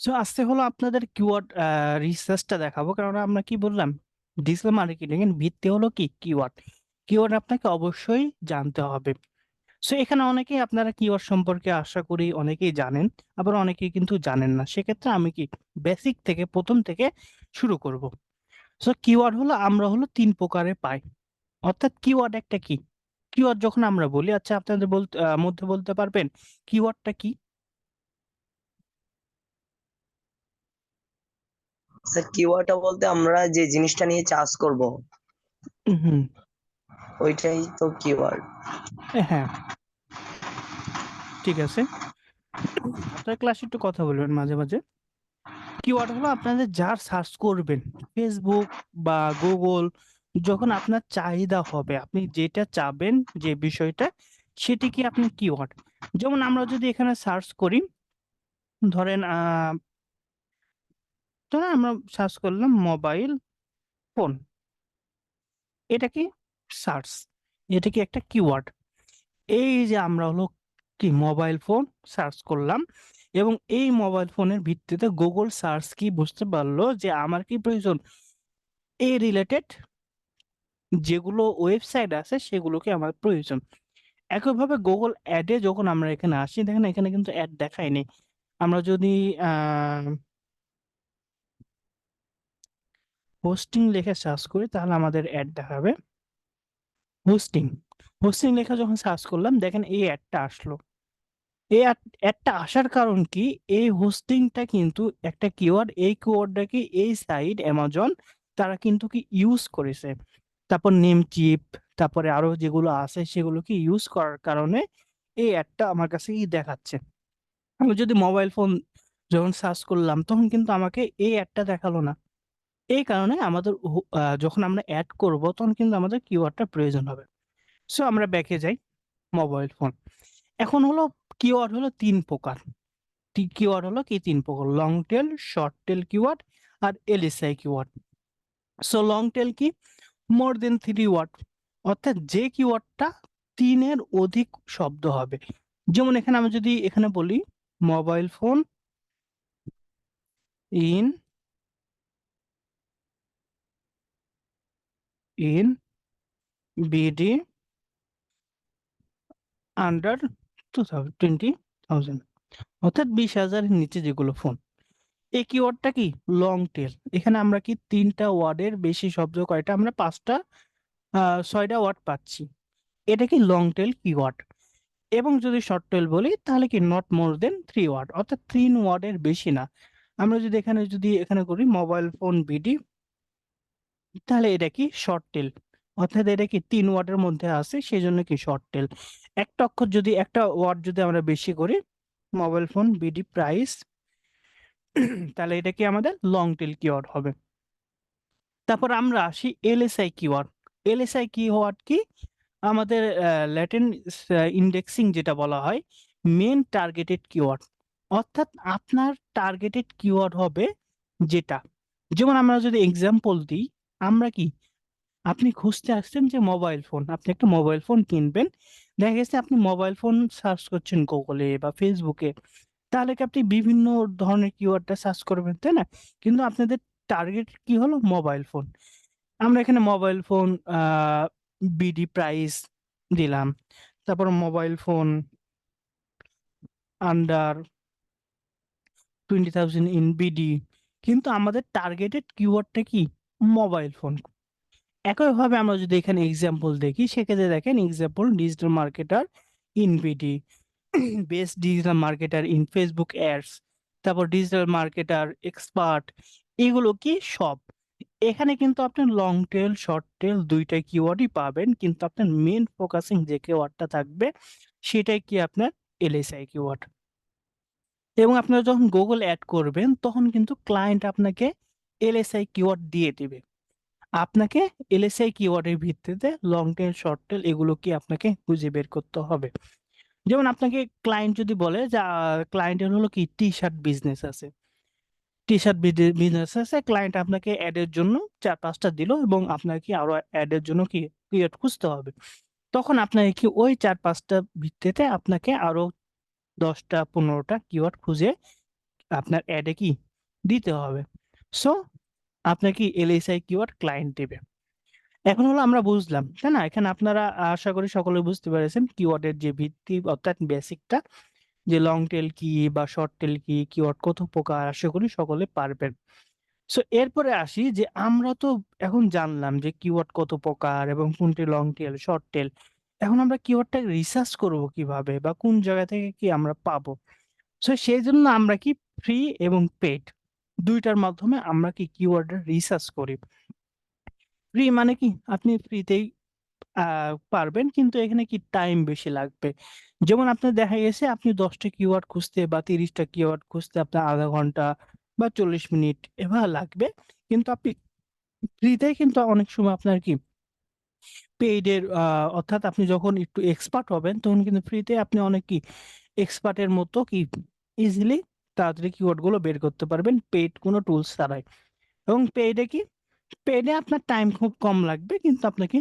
So আজকে হলো আপনাদের কিওয়ার্ড রিসার্চটা দেখাবো, কারণ আমরা কি বললাম, ডিজিটাল মার্কেটিং এর ভিত্তি হলো কি কিওয়ার্ড। কিওয়ার্ড আপনাকে অবশ্যই জানতে হবে। সো এখানে অনেকেই আপনারা কিওয়ার্ড সম্পর্কে আশা করি অনেকেই জানেন, আবার অনেকেই কিন্তু জানেন না। সেক্ষেত্রে আমি কি বেসিক থেকে প্রথম থেকে শুরু করব। সো কিওয়ার্ড হলো আমরা হলো তিন প্রকারে পাই। অর্থাৎ কিওয়ার্ড একটা কি, কিওয়ার্ড যখন আমরা বলি, আচ্ছা আপনাদের বলতে মধ্যে বলতে পারবেন কিওয়ার্ডটা কি? স্যার, কিওয়ার্ডটা বলতে আমরা যে জিনিসটা নিয়ে চাষ করব হুম। ওইটাই তো কিওয়ার্ড। হ্যাঁ, ঠিক আছে। আপনার ক্লাসে একটু কথা বলবেন মাঝে মাঝে। কিওয়ার্ড হলো আপনাদের যার সার্চ করবেন, ফেসবুক বা গুগল, যখন আপনার চাহিদা হবে, আপনি যেটা চাবেন, যে বিষয়টা, সেটি কি আপনার কিওয়ার্ড। যেমন আমরা যদি এখানে সার্চ করি, ধরেন ধরেন আমরা সার্চ করলাম মোবাইল ফোন, এটা কি সার্চ, এটা কি একটা কিওয়ার্ড। এই যে আমরা হলো কি মোবাইল ফোন সার্চ করলাম, এবং এই মোবাইল ফোনের ভিত্তিতে গুগল সার্চ কি বুঝতে পারলো যে আমার কি প্রয়োজন, এই রিলেটেড যেগুলো ওয়েবসাইট আছে সেগুলোকে আমার প্রয়োজন। একইভাবে গুগল অ্যাডে যখন আমরা এখানে আসি, দেখেন এখানে কিন্তু অ্যাড দেখায়নি। আমরা যদি হোস্টিং লিখে সার্চ করি তাহলে আমাদের অ্যাড দেখাবে। হোস্টিং, হোস্টিং লেখা যখন সার্চ করলাম, দেখেন এই অ্যাডটা আসলো। এই অ্যাডটা আসার কারণ কি, এই হোস্টিংটা কিন্তু একটা কিওয়ার্ড। এই কিওয়ার্ডটা কি এই সাইট অ্যামাজন তারা কিন্তু কি ইউজ করেছে। তারপর নেম চিপ, তারপরে আরো যেগুলো আছে সেগুলো কি ইউজ করার কারণে এই অ্যাডটা আমার কাছে কি দেখাচ্ছে। আমি যদি মোবাইল ফোন যখন সার্চ করলাম, তখন কিন্তু আমাকে এই অ্যাডটা দেখালো না। এই কারণে আমাদের যখন আমরা অ্যাড করব তখন কিন্তু আমাদের কিওয়ার্ডটা প্রয়োজন হবে। সো আমরা ব্যাকে যাই, মোবাইল ফোন। এখন হলো কিওয়ার্ড হলো তিন প্রকার। কিওয়ার্ড হলো কি তিন প্রকার: long tail, short tail keyword, আর LSI keyword. So long tail কি, মোর দেন 3 ওয়ার্ড, অর্থাৎ যে কিওয়ার্ডটা তিনের অধিক শব্দ হবে। যেমন এখানে আমি যদি এখানে বলি mobile phone in in BD under 20,000, অর্থাৎ 20,000-এর নিচে যেগুলো ফোন, এই কিওয়ার্ডটা কি লং টেল। এখানে আমরা কি তিনটা ওয়ার্ডের বেশি শব্দ কয়টা, আমরা পাঁচটা 6টা ওয়ার্ড পাচ্ছি। এটা কি লং টেল কিওয়ার্ড। এবং যদি শর্ট টেল বলি তাহলে কি নট মোর দেন 3 ওয়ার্ড, অর্থাৎ 3 ওয়ার্ডের বেশি না। আমরা যদি এখানে করি মোবাইল ফোন বিডি, তাহলে এটা কি শর্ট টেল, অর্থাৎ এটা কি 3 ওয়ার্ডের মধ্যে আছে, সেই জন্য কি শর্ট টেল। একটা অক্ষর যদি, একটা ওয়ার্ড যদি আমরা বেশি করি, মোবাইল ফোন বিডি প্রাইস, তাহলে এটা কি আমাদের লং টেল কিওয়ার্ড হবে। তারপর আমরা আসি এলএসআই কিওয়ার্ড। এলএসআই কিওয়ার্ড কি, আমাদের ল্যাটেন ইন্ডেক্সিং যেটা বলা হয়, মেন টার্গেটেড কিওয়ার্ড। অর্থাৎ আপনার টার্গেটেড কিওয়ার্ড হবে যেটা, যেমন আমরা যদি এক্সাম্পল দিই, আমরা কি, আপনি খুঁজতে আসছেন যে মোবাইল ফোন, আপনি একটা মোবাইল ফোন কিনবেন। দেখা গেছে আপনি মোবাইল ফোন সার্চ করছেন গুগলে বা ফেসবুকে, তাহলে কি আপনি বিভিন্ন ধরনের কিওয়ার্ডটা সার্চ করবেন, তাই না? কিন্তু আপনাদের টার্গেট কি হলো, মোবাইল ফোন। আমরা এখানে মোবাইল ফোন বিডি প্রাইস দিলাম, তারপর mobile phone under 20,000 in BD, কিন্তু আমাদের টার্গেটেড কিওয়ার্ডটা কি, মোবাইল ফোন। একইভাবে আমরা যদি এখানে এক্সাম্পল দেখি, সেক্ষেত্রে দেখেন example digital marketer in BD, best digital marketer in Facebook ads, তারপর ডিজিটাল মার্কেটার এক্সপার্ট, এগুলো কি সব। এখানে কিন্তু আপনি লং টেল শর্ট টেল দুইটা কিওয়ার্ডই পাবেন, কিন্তু আপনার মেন ফোকাসিং যে কিওয়ার্ডটা থাকবে সেটাই কি আপনার এলএসআই কিওয়ার্ড। এবং আপনারা যখন গুগল অ্যাড করবেন তখন কিন্তু ক্লায়েন্ট আপনাকে এলএসআই কিওয়ার্ড দিয়ে দিবে। আপনাকে এলএসআই কিওয়ার্ডের ভিত্তিতে লং টেল শর্ট টেল এগুলো কি আপনাকে খুঁজে বের করতে হবে। যেমন আপনাকে ক্লায়েন্ট যদি বলে যে ক্লায়েন্টের হলো কি টি শার্ট বিজনেস আছে, টি শার্ট বিজনেস আছে, ক্লায়েন্ট আপনাকে অ্যাডের জন্য 4-5টা দিল, এবং আপনাকে কি আরো অ্যাডের জন্য কি কিওয়ার্ড খুঁজতে হবে। তখন আপনাকে কি ওই 4-5টা ভিত্তিতে আপনাকে আরো 10টা 15টা কিওয়ার্ড খুঁজে আপনার অ্যাডে কি দিতে হবে। সো আপনাকে এলএসআই কিওয়ার্ড ক্লায়েন্ট দেবে। এখন হলো আমরা বুঝলাম, তাই না? এখানে আপনারা আশা করি সকলে বুঝতে পেরেছেন কিওয়ার্ডের যে ভিত্তি অর্থাৎ বেসিকটা, যে লং টেল কি বা শর্ট টেল কি, কিওয়ার্ড কত প্রকার, আশা করি সকলে পারবেন। সো এরপরে আসি যে আমরা তো এখন জানলাম যে কিওয়ার্ড কত প্রকার এবং কোনটি লং টেল, শর্ট টেল। এখন আমরা কিওয়ার্ডটা রিসার্চ করব কিভাবে বা কোন জায়গা থেকে কি আমরা পাবো? সো সেজন্য আমরা কি ফ্রি এবং পেইড ২ টার মাধ্যমে আমরা কি কিওয়ার্ডের রিসার্চ করি। ফ্রি মানে কি আপনি ফ্রিতেই আ পারবেন, কিন্তু এখানে কি টাইম বেশি লাগবে। যেমন আপনার দেখা গেছে আপনি ১০ টা কিওয়ার্ড খুঁজতে বা ৩০ টা কিওয়ার্ড খুঁজতে আপনার ০.৫ ঘন্টা বা ৪০ মিনিট এভাবে লাগবে। কিন্তু আপনি ফ্রিতে কিন্তু অনেক সময় আপনার কি পেইড এর অর্থাৎ আপনি যখন একটু এক্সপার্ট হবেন তখন কিন্তু ফ্রিতে আপনি অনেক কি এক্সপার্ট এর মতো কি ইজিলি তাড়াতাড়ি কিওয়ার্ড গুলো বের করতে পারবেন পেইড কোনো টুলস ছাড়াই। এবং পেইডে কি, পেইডে আপনার টাইম খুব কম লাগবে, কিন্তু আপনাকে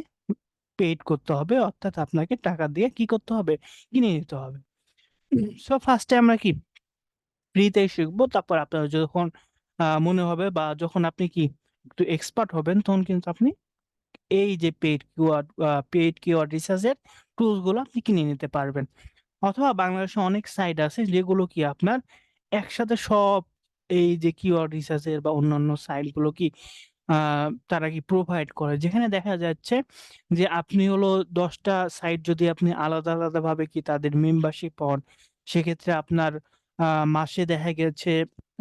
পেইড করতে হবে, অর্থাৎ আপনাকে টাকা দিয়ে কি করতে হবে? কিনে নিতে হবে। সো ফার্স্ট এ আমরা কি ফ্রিতেই শিখবো। তারপর আপনার যখন মনে হবে বা যখন আপনি কি একটু এক্সপার্ট হবেন তখন কিন্তু আপনি এই যে পেইড কিওয়ার্ড রিসার্চ এর টুলস গুলো আপনি কিনে নিতে পারবেন। অথবা বাংলাদেশে অনেক সাইট আছে যেগুলো কি আপনার একসাথে সব এই যে কিওয়ার্ড রিসার্চ এর বা অন্যান্য সাইট গুলো কি আ তারা কি প্রোভাইড করে। যেখানে দেখা যাচ্ছে যে আপনি হলো ১০ টা সাইট যদি আপনি আলাদা, আলাদা ভাবে কি তাদের মেম্বারশিপ হন, সেক্ষেত্রে আপনার আ মাসে দেখা গেছে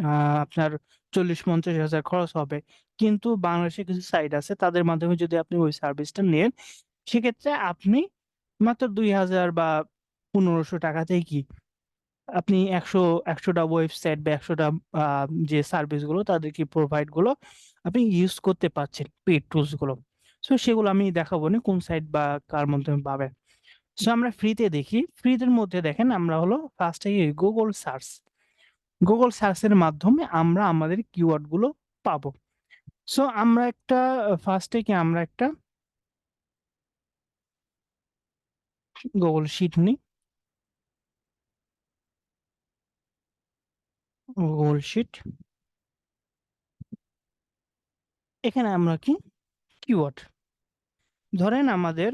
আ আপনার ৪০-৫০ হাজার খরচ হবে। কিন্তু বাংলাদেশে কিছু সাইট আছে তাদের মাধ্যমে যদি আপনি ওই সার্ভিসটা নেন, সেক্ষেত্রে আপনি মাত্র ২,০০০ বা ৳১৫০০ তেই কি আপনি ১০০ টা ওয়েবসাইট বা ১০০ টা আ যে সার্ভিস গুলো তাদের কি প্রোভাইড গুলো আপনি ইউজ করতে পারছেন, পেইড টুলস গুলো। সো সেগুলো আমি দেখাবোনি কোন সাইট বা কার মাধ্যমে পাবেন। সো আমরা ফ্রিতে দেখি। ফ্রিদের মধ্যে দেখেন আমরা হলো ফার্স্ট এ Google সার্চ। Google সার্চ এর মাধ্যমে আমরা আমাদের কিওয়ার্ড গুলো পাবো। সো আমরা একটা ফার্স্ট এ কি আমরা একটা Google শিট নিই। Google sheet. এখানে আমরা কি কিওয়ার্ড, ধরেন আমাদের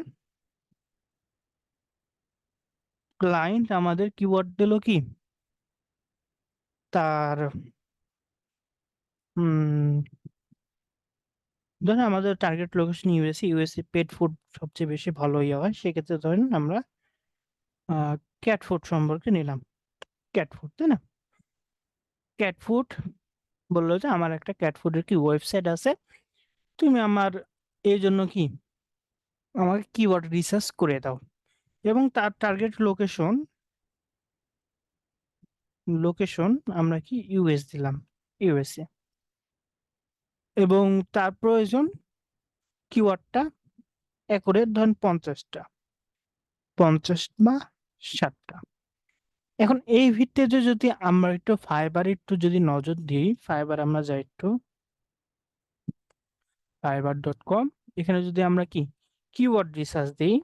ক্লায়েন্ট আমাদের কিওয়ার্ড দিল কি তার উম ধরেন আমাদের target location USA, USA pet food সবচেয়ে বেশি ভালো ইয়ে হয়। সেক্ষেত্রে ধরেন আমরা আ ক্যাট ফুড সম্পর্কে নিলাম। ক্যাট ফুড, তাই না? ক্যাট ফুড বলল যে আমার একটা ক্যাট ফুডের কি ওয়েবসাইট আছে। তুমি আমার এইজন্য কি আমাকে কিওয়ার্ড রিসার্চ করে দাও। এবং তার টার্গেট লোকেশন আমরা কি ইউএস দিলাম, ইউএসএ। এবং তার প্রয়োজন কিওয়ার্ডটা অ্যাকুরেট ধরেন ৫০ টা। ৫০ বা ৬০ টা। এখন এই ভিত্তিতে যদি আমরা একটু ফাইবারে একটু যদি নজর দিই, ফাইবার আমরা যাই একটু fiverr.com, এখানে যদি আমরা কি কিওয়ার্ড রিসার্চ দিই,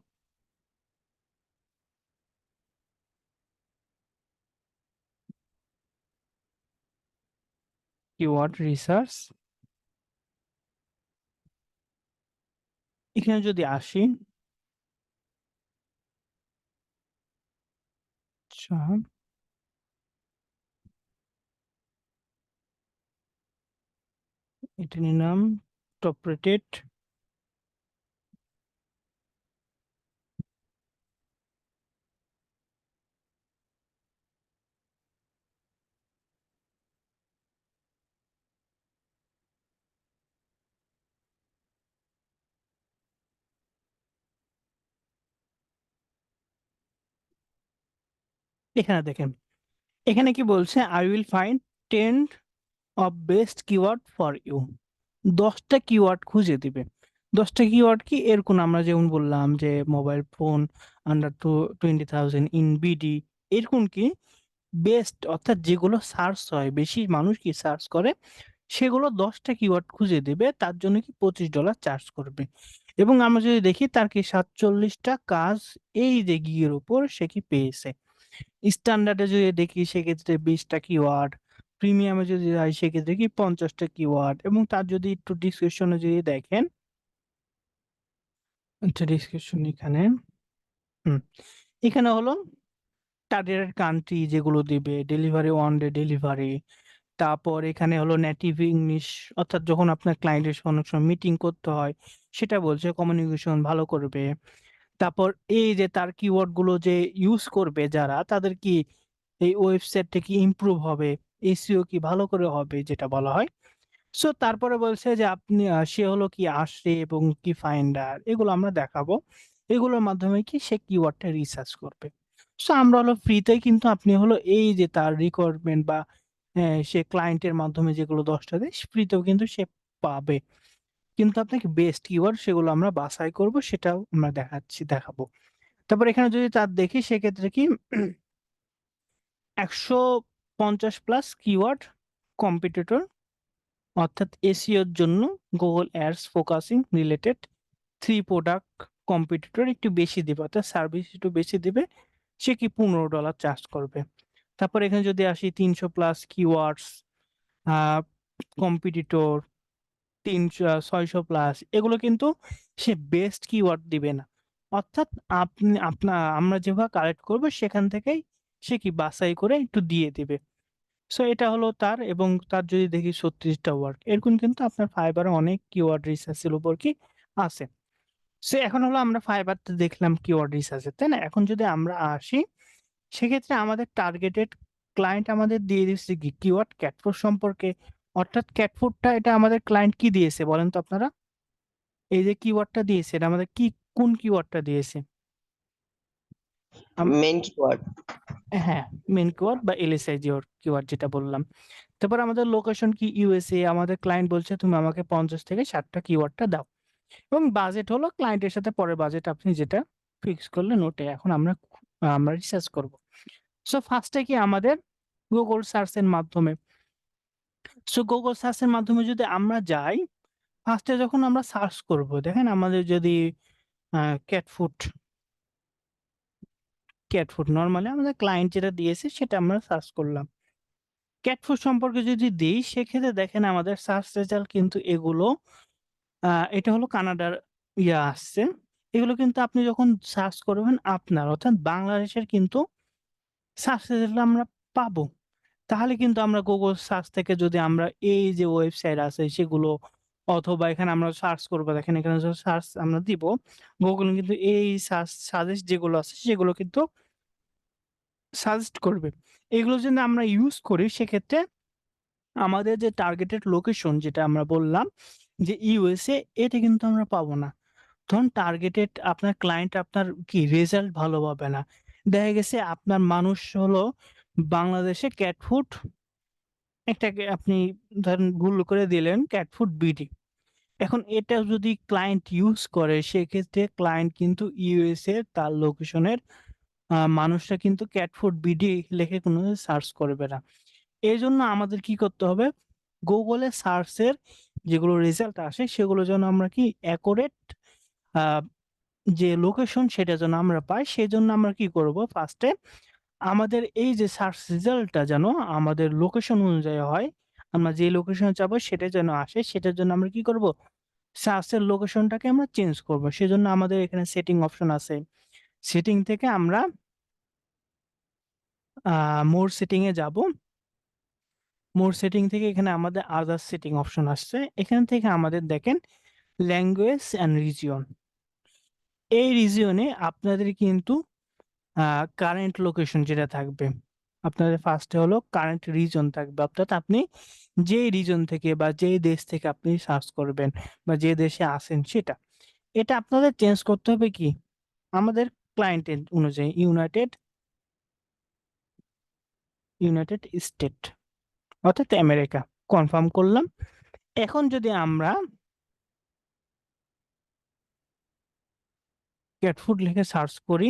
কিওয়ার্ড রিসার্চ এখানে যদি আসি, আচ্ছা এটা নিলাম টপ রেটেড। এখানে দেখেন, এখানে কি বলছে I will find 10 of best keyword for you. ১০ টা কিওয়ার্ড খুঁজে দিবে। ১০ টা কিওয়ার্ড কি এরকম আমরা যেমন বললাম যে mobile phone under 20,000 in BD, এরকম কি বেস্ট অর্থাৎ যেগুলো সার্চ হয়, বেশি মানুষ কি সার্চ করে, সেগুলো ১০ টা কিওয়ার্ড খুঁজে দিবে। তার জন্য কি $25 চার্জ করবে। এবং আমরা যদি দেখি তার কি ৪৭ টা কাজ এই যে গিগের উপর সে কি পেয়েছে। স্ট্যান্ডার্ড এ যদি দেখি সেক্ষেত্রে ২০ টা কিওয়ার্ড, প্রিমিয়ামে যদি যাই সেক্ষেত্রে কি 50টা কিওয়ার্ড, এবং তার যদি একটু ডিসক্রিপশনে যদি দেখেন, আচ্ছা ডিসক্রিপশন এখানে, হুম, এখানে হলো টার্গেটেড কান্ট্রি যেগুলো দিবে, ডেলিভারি, ওয়ান ডে ডেলিভারি, তারপর এখানে হলো নেটিভ ইংলিশ, অর্থাৎ যখন আপনার ক্লায়েন্টের সঙ্গে অনেক সময় মিটিং করতে হয় সেটা বলছে, কমিউনিকেশন ভালো করবে। তারপর এই যে তার কিওয়ার্ড গুলো যে ইউজ করবে যারা, তাদের কি এই ওয়েবসাইটটা কি ইমপ্রুভ হবে, এসইও কি ভালো করে হবে যেটা বলা হয়। সো তারপরে বলছে যে আপনি সে হলো কি আসে এবং কি ফাইন্ডার, এগুলো আমরা দেখাবো। এগুলোর মাধ্যমে কি সে কিওয়ার্ডটা রিসার্চ করবে। সো আমরা হলো ফ্রিতে কিন্তু আপনি হলো এই যে তার রিকোয়ারমেন্ট বা সে ক্লায়েন্টের মাধ্যমে যেগুলো 10টা দেয় ফ্রিতেও কিন্তু সে পাবে। কিন্তু আপনাকে বেস্ট কিওয়ার্ড সেগুলো আমরা বাছাই করব, সেটাও আমরা দেখাবো। তারপর এখানে যদি তার দেখি সেক্ষেত্রে কি 150 প্লাস কিওয়ার্ড কম্পিটিটর, অর্থাৎ এসইওর জন্য Google ads focusing related 3 product competitor একটু বেশি দিবে, অর্থাৎ সার্ভিস একটু বেশি দিবে, সে কি $15 চার্জ করবে। তারপর এখানে যদি আসি 300 প্লাস কিওয়ার্ডস কম্পিটিটর, 600 প্লাস, এগুলো কিন্তু সে বেস্ট কিওয়ার্ড দিবে না, অর্থাৎ আমরা যেভাবে কালেক্ট করবো সেখান থেকেই সে কি বাছাই করে একটু দিয়ে দিবে। সো এটা হলো তার, এবং তার যদি দেখি 36টা ওয়ার্ক, এরকম কিন্তু আপনার ফাইবারে অনেক কিওয়ার্ড রিসার্চের উপর কি আছে। সো এখন হলো আমরা ফাইবারটা দেখলাম কিওয়ার্ড রিসার্চের, তাই না? এখন যদি আমরা আসি সেক্ষেত্রে আমাদের টার্গেটেড ক্লায়েন্ট আমাদের দিয়ে দিচ্ছে কি কিওয়ার্ড ক্যাটফুড সম্পর্কে, অর্থাৎ ক্যাটফুডটা এটা আমাদের ক্লায়েন্ট কি দিয়েছে বলেন তো আপনারা? এই যে কিওয়ার্ডটা দিয়েছে এটা আমাদের কি, কোন কিওয়ার্ডটা দিয়েছে? Main keyword. হ্যাঁ, মেন কিওয়ার্ড বা এলএসআই কিওয়ার্ড যেটা বললাম। তারপর আমাদের লোকেশন কি ইউএসএ, আমাদের ক্লায়েন্ট বলছে তুমি আমাকে 50 থেকে 60টা কিওয়ার্ডটা দাও, এবং বাজেট হলো ক্লায়েন্টের সাথে পরে বাজেট আপনি যেটা ফিক্স করলেন ওটাই। এখন আমরা রিসার্চ করব। সো ফার্স্টে কি আমাদের গুগল সার্চের মাধ্যমে, সো গুগল সার্চের মাধ্যমে যদি আমরা যাই, ফার্স্টে যখন আমরা সার্চ করব, দেখেন আমাদের যদি ক্যাট ফুড, নরমালি আমাদের ক্লায়েন্ট যেটা দিয়েছে সেটা আমরা সার্চ করলাম। ক্যাট ফুড সম্পর্কে যদি দিই সেক্ষেত্রে দেখেন আমাদের সার্চ রেজাল্ট কিন্তু এগুলো, এটা হলো কানাডার আসছে। এগুলো কিন্তু আপনি যখন সার্চ করবেন আপনার, অর্থাৎ বাংলাদেশের কিন্তু সার্চ রেজাল্ট আমরা পাবো। তাহলে কিন্তু আমরা গুগল সার্চ থেকে যদি আমরা এই যে ওয়েবসাইট আছে সেগুলো, অথবা এখানে আমরা সার্চ করব, দেখেন এখানে যখন সার্চ আমরা দিব, গুগল কিন্তু এই সাজেস্ট যেগুলো আছে সেগুলো কিন্তু সাজেস্ট করবে। এগুলো যদি আমরা ইউজ করি সেক্ষেত্রে আমাদের যে টার্গেটেড লোকেশন যেটা আমরা বললাম যে ইউএসএ, এটা কিন্তু আমরা পাবো না। ধরুন টার্গেটেড আপনার ক্লায়েন্ট আপনার কি রেজাল্ট ভালো পাবে না। দেখা গেছে আপনার মানুষ হলো বাংলাদেশে ক্যাট ফুড, একটাকে আপনি ধরেন ভুল করে দিলেন ক্যাট ফুড বিডি। এখন এটা যদি ক্লায়েন্ট ইউজ করে সেক্ষেত্রে ক্লায়েন্ট কিন্তু ইউএসএ তার লোকেশনের মানুষরা কিন্তু ক্যাট ফুড বিডি লিখে কোনো সার্চ করবে না। এই জন্য আমাদের কি করতে হবে, গুগলে সার্চের যেগুলো রেজাল্ট আসে সেগুলো যেন আমরা কি অ্যাকুরেট যে লোকেশন সেটা যেন আমরা পাই, সেজন্য আমরা কি করব, ফার্স্টে আমাদের এই যে সার্চ রেজাল্টটা যেন আমাদের লোকেশন অনুযায়ী হয়, আমরা যে লোকেশনে যাবো সেটা যেন আসে, সেটার জন্য আমরা কি করব, সার্চের লোকেশনটাকে আমরা চেঞ্জ করব। সেজন্য আমাদের এখানে সেটিং অপশন আছে, সেটিং থেকে আমরা মোর সেটিং এ যাব। মোর সেটিং থেকে এখানে আমাদের আদার সেটিং অপশন আসছে, এখান থেকে আমাদের দেখেন ল্যাঙ্গুয়েজ অ্যান্ড রিজিয়ন, এই রিজিয়নে আপনাদের কিন্তু কারেন্ট লোকেশন যেটা থাকবে, আপনাদের ফার্স্টে হলো কারেন্ট রিজন থাকবে, অর্থাৎ আপনি যেই রিজন থেকে বা যেই দেশ থেকে আপনি সার্চ করবেন বা যে দেশে আছেন সেটা, এটা আপনাদের চেঞ্জ করতে হবে কি আমাদের ক্লায়েন্টের অনুযায়ী ইউনাইটেড স্টেট, অর্থাৎ আমেরিকা। কনফার্ম করলাম। এখন যদি আমরা ক্যাট ফুড লিখে সার্চ করি,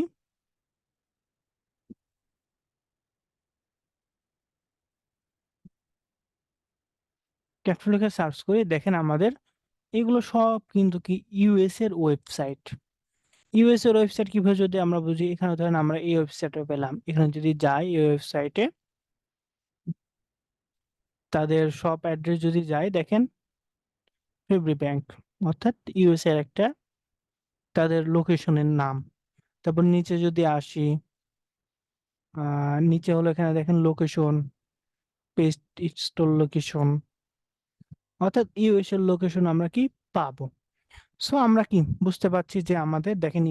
ক্যাট ফুড লিখে সার্চ করি, দেখেন আমাদের এগুলো সব কিন্তু কি ইউএস এর ওয়েবসাইট। ইউএস এর ওয়েবসাইট কিভাবে যদি আমরা বুঝি, এখানে ধরেন আমরা এই ওয়েবসাইটে পেলাম, এখানে যদি যাই এই ওয়েবসাইটে, তাদের শপ অ্যাড্রেস যদি যাই দেখেন ফেব্রি ব্যাংক, অর্থাৎ ইউএস এর একটা তাদের লোকেশনের নাম। তারপর নিচে যদি আসি, নিচে হলো এখানে দেখেন লোকেশন, পেস্ট স্টোর লোকেশন, অর্থাৎ ইউএস এর লোকেশন আমরা কি পাবো। সো আমরা কি বুঝতে পারছি যে আমাদের দেখেন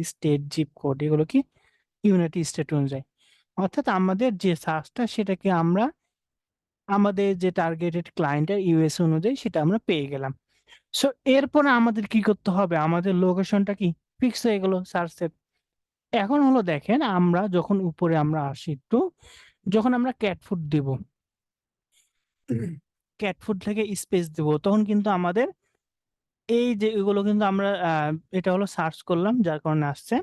স্টেট, জিপ কোড এগুলো কি ইউনাইটেড স্টেট অনুযায়ী, অর্থাৎ আমাদের যে সার্চটা সেটাকে আমরা আমাদের যে টার্গেটেড ক্লায়েন্টের ইউএস অনুযায়ী সেটা আমরা পেয়ে গেলাম। সো এরপরে আমাদের কি করতে হবে, আমাদের লোকেশনটা কি ফিক্স হয়ে গেল সার্চের। এখন হলো দেখেন আমরা যখন উপরে আমরা আসি একটু, যখন আমরা ক্যাট ফুড দিব, ক্যাট ফুড থেকে স্পেস দিব, তখন কিন্তু আমাদের এই যে এগুলো কিন্তু আমরা এটা হলো সার্চ করলাম যার কারণে আসছে।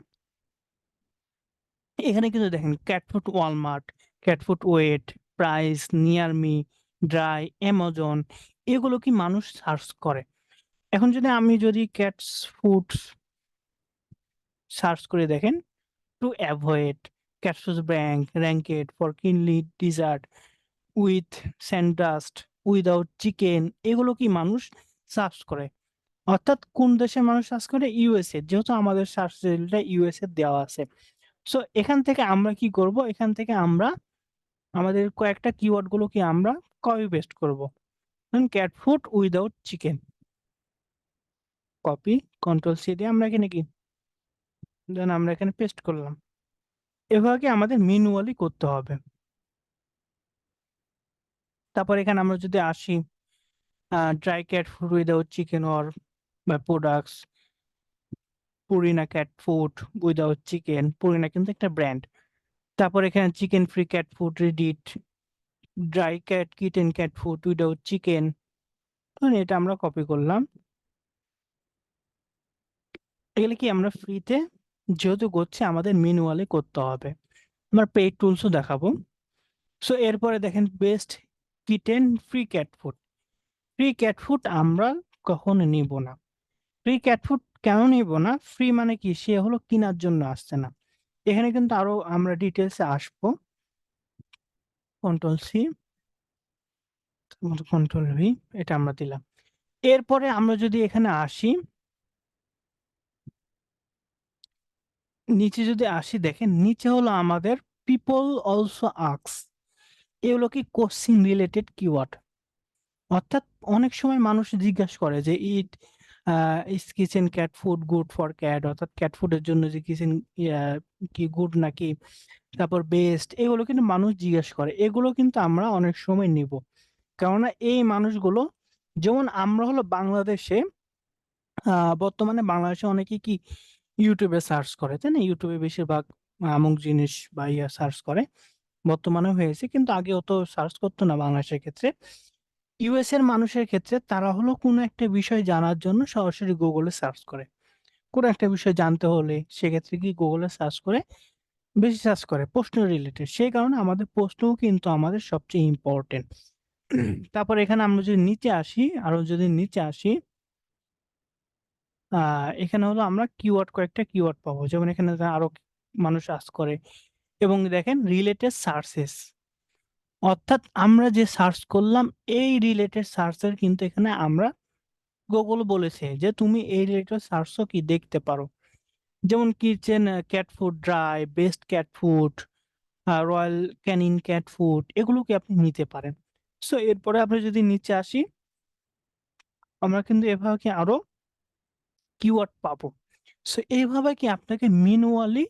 এখানে কিন্তু দেখেন cat food Walmart, cat food wet, price, near me, dry, Amazon, এগুলো কি মানুষ সার্চ করে। এখন যদি ক্যাটস ফুড সার্চ করে দেখেন, to avoid cats bank ranked for kindly dessert with sand dust without chicken, এগুলো কি মানুষ সার্চ করে। অর্থাৎ কোন দেশের মানুষ সার্চ করে, ইউএসএ, যেহেতু আমাদের সার্চ রেজাল্টটা ইউএসএ দেওয়া আছে। সো এখান থেকে আমরা কি করব, এখান থেকে আমরা আমাদের কয়েকটা কিওয়ার্ড গুলো কি আমরা কপি পেস্ট করব। Cat food without chicken, copy, control C দিয়ে আমরা এখানে কি দেন আমরা এখানে পেস্ট করলাম। এভাবে কি আমাদের ম্যানুয়ালি করতে হবে। তারপর এখানে আমরা যদি আসি, dry cat food without chicken or বা products, Purina cat food without chicken, Purina কিন্তু একটা ব্র্যান্ড। তারপর এখানে chicken free cat food Reddit, dry cat kitten cat food without chicken, এটা আমরা কপি করলাম। এগুলো কি আমরা ফ্রিতে যেহেতু করছি আমাদের ম্যানুয়ালি করতে হবে। আমরা পেইড টুলসও দেখাবো। সো এরপরে দেখেন best kitten free cat food, free cat food আমরা কখনো নিব না। ফ্রি ক্যাট ফুড কেন নিব না, ফ্রি মানে কি সে হলো কেনার জন্য আসছে না। এখানে কিন্তু আরো আমরা ডিটেলসে আসবো। কন্ট্রোল সি, কন্ট্রোল ভি, এটা আমরা দিলাম। এরপরে আমরা যদি এখানে আসি, নিচে যদি আসি দেখেন নিচে হলো আমাদের পিপল অলসো আক্স, এগুলো কি কোশ্চিন রিলেটেড কিওয়ার্ড। অর্থাৎ অনেক সময় মানুষ জিজ্ঞাসা করে যে it is kitchen cat food good for cat, অর্থাৎ ক্যাট ফুডের জন্য যে কিচেন কি গুড নাকি, তারপর বেস্ট, এগুলো কিন্তু মানুষ জিজ্ঞাসা করে। এগুলো কিন্তু আমরা অনেক সময় নিব, কেননা এই মানুষগুলো, যেমন আমরা হলো বাংলাদেশে, বর্তমানে বাংলাদেশে অনেকে কি ইউটিউবে সার্চ করে, তাই না, ইউটিউবে বেশিরভাগ আমুক জিনিস বা ইয়া সার্চ করে, বর্তমানে হয়েছে, কিন্তু আগে অত সার্চ করতো না বাংলাদেশের ক্ষেত্রে। ইউএস এর মানুষের ক্ষেত্রে তারা হলো কোনো একটা বিষয় জানার জন্য সরাসরি গুগলে সার্চ করে। কোনো একটা বিষয় জানতে হলে সেক্ষেত্রে কি গুগলে সার্চ করে, বেশি সার্চ করে প্রশ্ন রিলেটেড, সেই কারণে আমাদের প্রশ্নও কিন্তু আমাদের সবচেয়ে ইম্পর্টেন্ট। তারপর এখানে আমরা যদি নিচে আসি, আরো যদি নিচে আসি, এখানে হলো আমরা কয়েকটা কিওয়ার্ড পাবো, যেমন এখানে আরো মানুষ সার্চ করে। এবং দেখেন রিলেটেড সার্চেস, অর্থাৎ আমরা যে সার্চ করলাম এই রিলেটেড সার্চের কিন্তু এখানে আমরা গুগল বলেছে যে তুমি এই রিলেটেড সার্চও কি দেখতে পারো। যেমন kitchen cat food dry, best cat food, royal Canin cat food, এগুলো কি আপনি নিতে পারেন। সো এরপরে আমরা যদি নিচে আসি, আমরা কিন্তু এভাবে কি আরো কিওয়ার্ড পাবো। সো এইভাবে কি আপনাকে ম্যানুয়ালি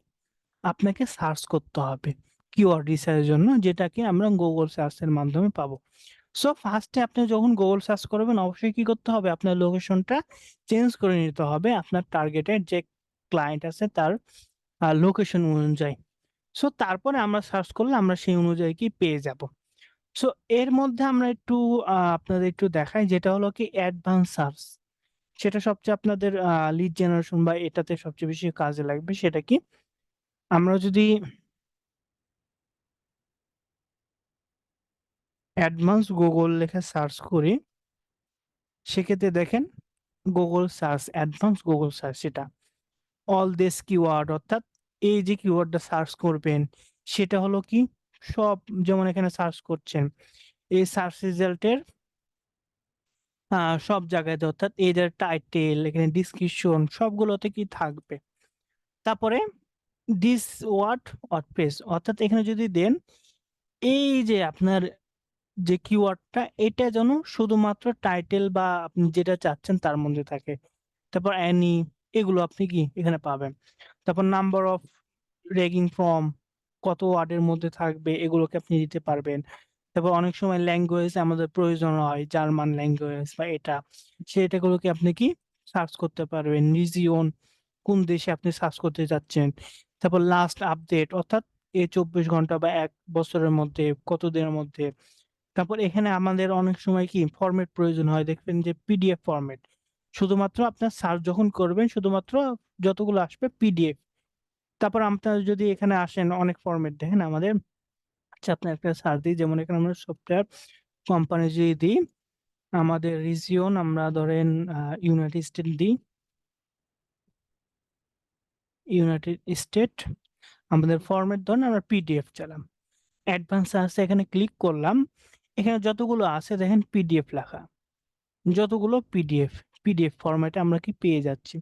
আপনাকে সার্চ করতে হবে কিওয়ার্ড রিসার্চের জন্য, যেটাকে আমরা গুগল সার্চের মাধ্যমে পাবো। সো ফার্স্টে আপনি যখন গুগল সার্চ করবেন অবশ্যই কি করতে হবে, আপনার লোকেশনটা চেঞ্জ করে নিতে হবে আপনার টার্গেটের যে ক্লায়েন্ট আছে তার লোকেশন অনুযায়ী। সো তারপরে আমরা সার্চ করলে আমরা সেই অনুযায়ী কি পেয়ে যাব। সো এর মধ্যে আমরা একটু আপনাদের একটু দেখাই, যেটা হলো কি অ্যাডভান্স সার্চ, সেটা সবচেয়ে আপনাদের লিড জেনারেশন বা এটাতে সবচেয়ে বেশি কাজে লাগবে। সেটা কি, আমরা যদি অ্যাডভান্স গুগল লেখা সার্চ করি, সেক্ষেত্রে দেখেন Google search, advance Google search, সেটা অল দিস কিওয়ার্ড, অর্থাৎ এই যে কিওয়ার্ডটা সার্চ করবেন সেটা হলো কি সব, যেমন এখানে সার্চ করছেন এই সার্চ রেজাল্টের সব জায়গাতে, অর্থাৎ এদের টাইটেল, এখানে ডিসক্রিপশন সবগুলোতে কি থাকবে। তারপরে দিস ওয়ার্ডপ্রেস, অর্থাৎ এখানে যদি দেন এই যে আপনার যে কিওয়ার্ডটা, এটা যেন শুধুমাত্র টাইটেল বা আপনি যেটা চাচ্ছেন তার মধ্যে থাকে। তারপর অ্যানি, এগুলো আপনি কি এখানে পাবেন। তারপর নাম্বার অফ রেগিং ফর্ম, কত ওয়ার্ডের মধ্যে থাকবে, এগুলোকে আপনি দিতে পারবেন। তারপর অনেক সময় ল্যাঙ্গুয়েজ আমাদের প্রয়োজন হয়, জার্মান ল্যাঙ্গুয়েজ বা এটা, সেটাগুলোকে আপনি কি সার্চ করতে পারবেন। রিজিওন, কোন দেশে আপনি সার্চ করতে যাচ্ছেন। তারপর লাস্ট আপডেট, অর্থাৎ এই 24 ঘন্টা বা 1 বছরের মধ্যে কত দিনের মধ্যে। তারপর এখানে আমাদের অনেক সময় কি ফরম্যাট প্রয়োজন হয়, দেখবেন যে পিডিএফ ফরম্যাট, শুধুমাত্র আপনার সার্চ যখন করবেন শুধুমাত্র যতগুলো আসবে পিডিএফ। তারপর আপনার যদি এখানে আসেন অনেক ফরম্যাট দেখেন আমাদের। আচ্ছা, আপনার একটা সার্চ দিই, যেমন এখানে আমরা সফটওয়্যার কোম্পানি যদি দিই, আমাদের রিজিওন আমরা ধরেন ইউনাইটেড স্টেট দিই, ইউনাইটেড স্টেট। আমাদের ফরম্যাট ধরেন আমরা পিডিএফ চালাম, অ্যাডভান্স আছে, এখানে ক্লিক করলাম। এখানে যতগুলো আছে দেখেন পিডিএফ লেখা, যতগুলো পিডিএফ, পিডিএফ ফরম্যাটে আমরা কি পেয়ে যাচ্ছি।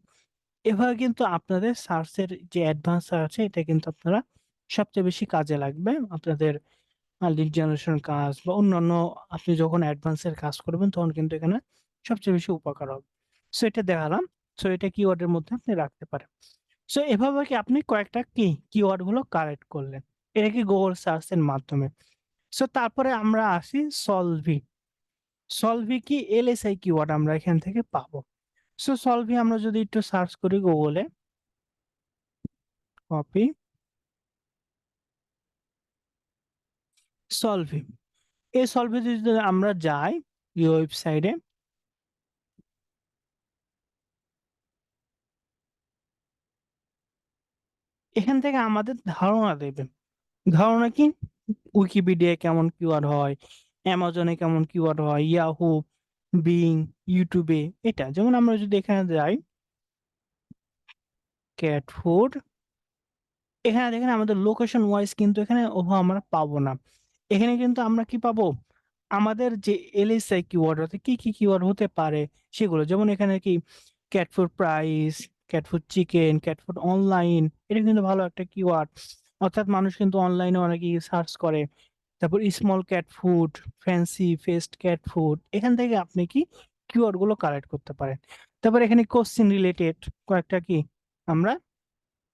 এভাবে কিন্তু আপনাদের সার্চের যে অ্যাডভান্স আছে, এটা কিন্তু আপনারা সবচেয়ে বেশি কাজে লাগবে আপনাদের লিড জেনারেশন কাজ বা অন্যান্য, আপনি যখন অ্যাডভান্সের কাজ করবেন তখন কিন্তু এখানে সবচেয়ে বেশি উপকার হবে। সো এটা দেখালাম। সো এটা কিওয়ার্ডের মধ্যে আপনি রাখতে পারেন। সো এভাবে কি আপনি কয়েকটা কিওয়ার্ড গুলো কালেক্ট করলেন, এটা কি গুগল সার্চের মাধ্যমে। সো তারপরে আমরা আসি সলভি। সলভি কি এলএসআই কিওয়ার্ড আমরা এখান থেকে পাবো। সো সলভি আমরা যদি একটু সার্চ করি গুগলে, কপি সলভি, এই সলভি যদি আমরা যাই এই ওয়েবসাইটে, এখান থেকে আমাদের ধারণা দেবে। ধারণা কি, উইকিপিডিয়ায় কেমন কিওয়ার্ড হয়, অ্যামাজনে কেমন কিওয়ার্ড হয়, ইয়াহু, বিং, ইউটিউবে। এটা যেমন আমরা যদি এখানে যাই ক্যাট ফুড, এখানে দেখেন আমাদের লোকেশন ওয়াইজ কিন্তু এখানে ওহো আমরা পাবো না। এখানে কিন্তু আমরা কি পাবো, আমাদের যে এলএসআই কিওয়ার্ড অর্থাৎ কি কি কিওয়ার্ড হতে পারে সেগুলো, যেমন এখানে কি cat food price, cat food chicken, cat food online, এটা কিন্তু ভালো একটা কিওয়ার্ড। অর্থাৎ মানুষ কিন্তু অনলাইনে অনেকেই সার্চ করে। তারপর small cat food, fancy fest cat food, এখান থেকে আপনি কি কিওয়ার্ড গুলো কালেক্ট করতে পারেন। তারপর এখানে কোশ্চেন রিলেটেড কয়েকটা কি আমরা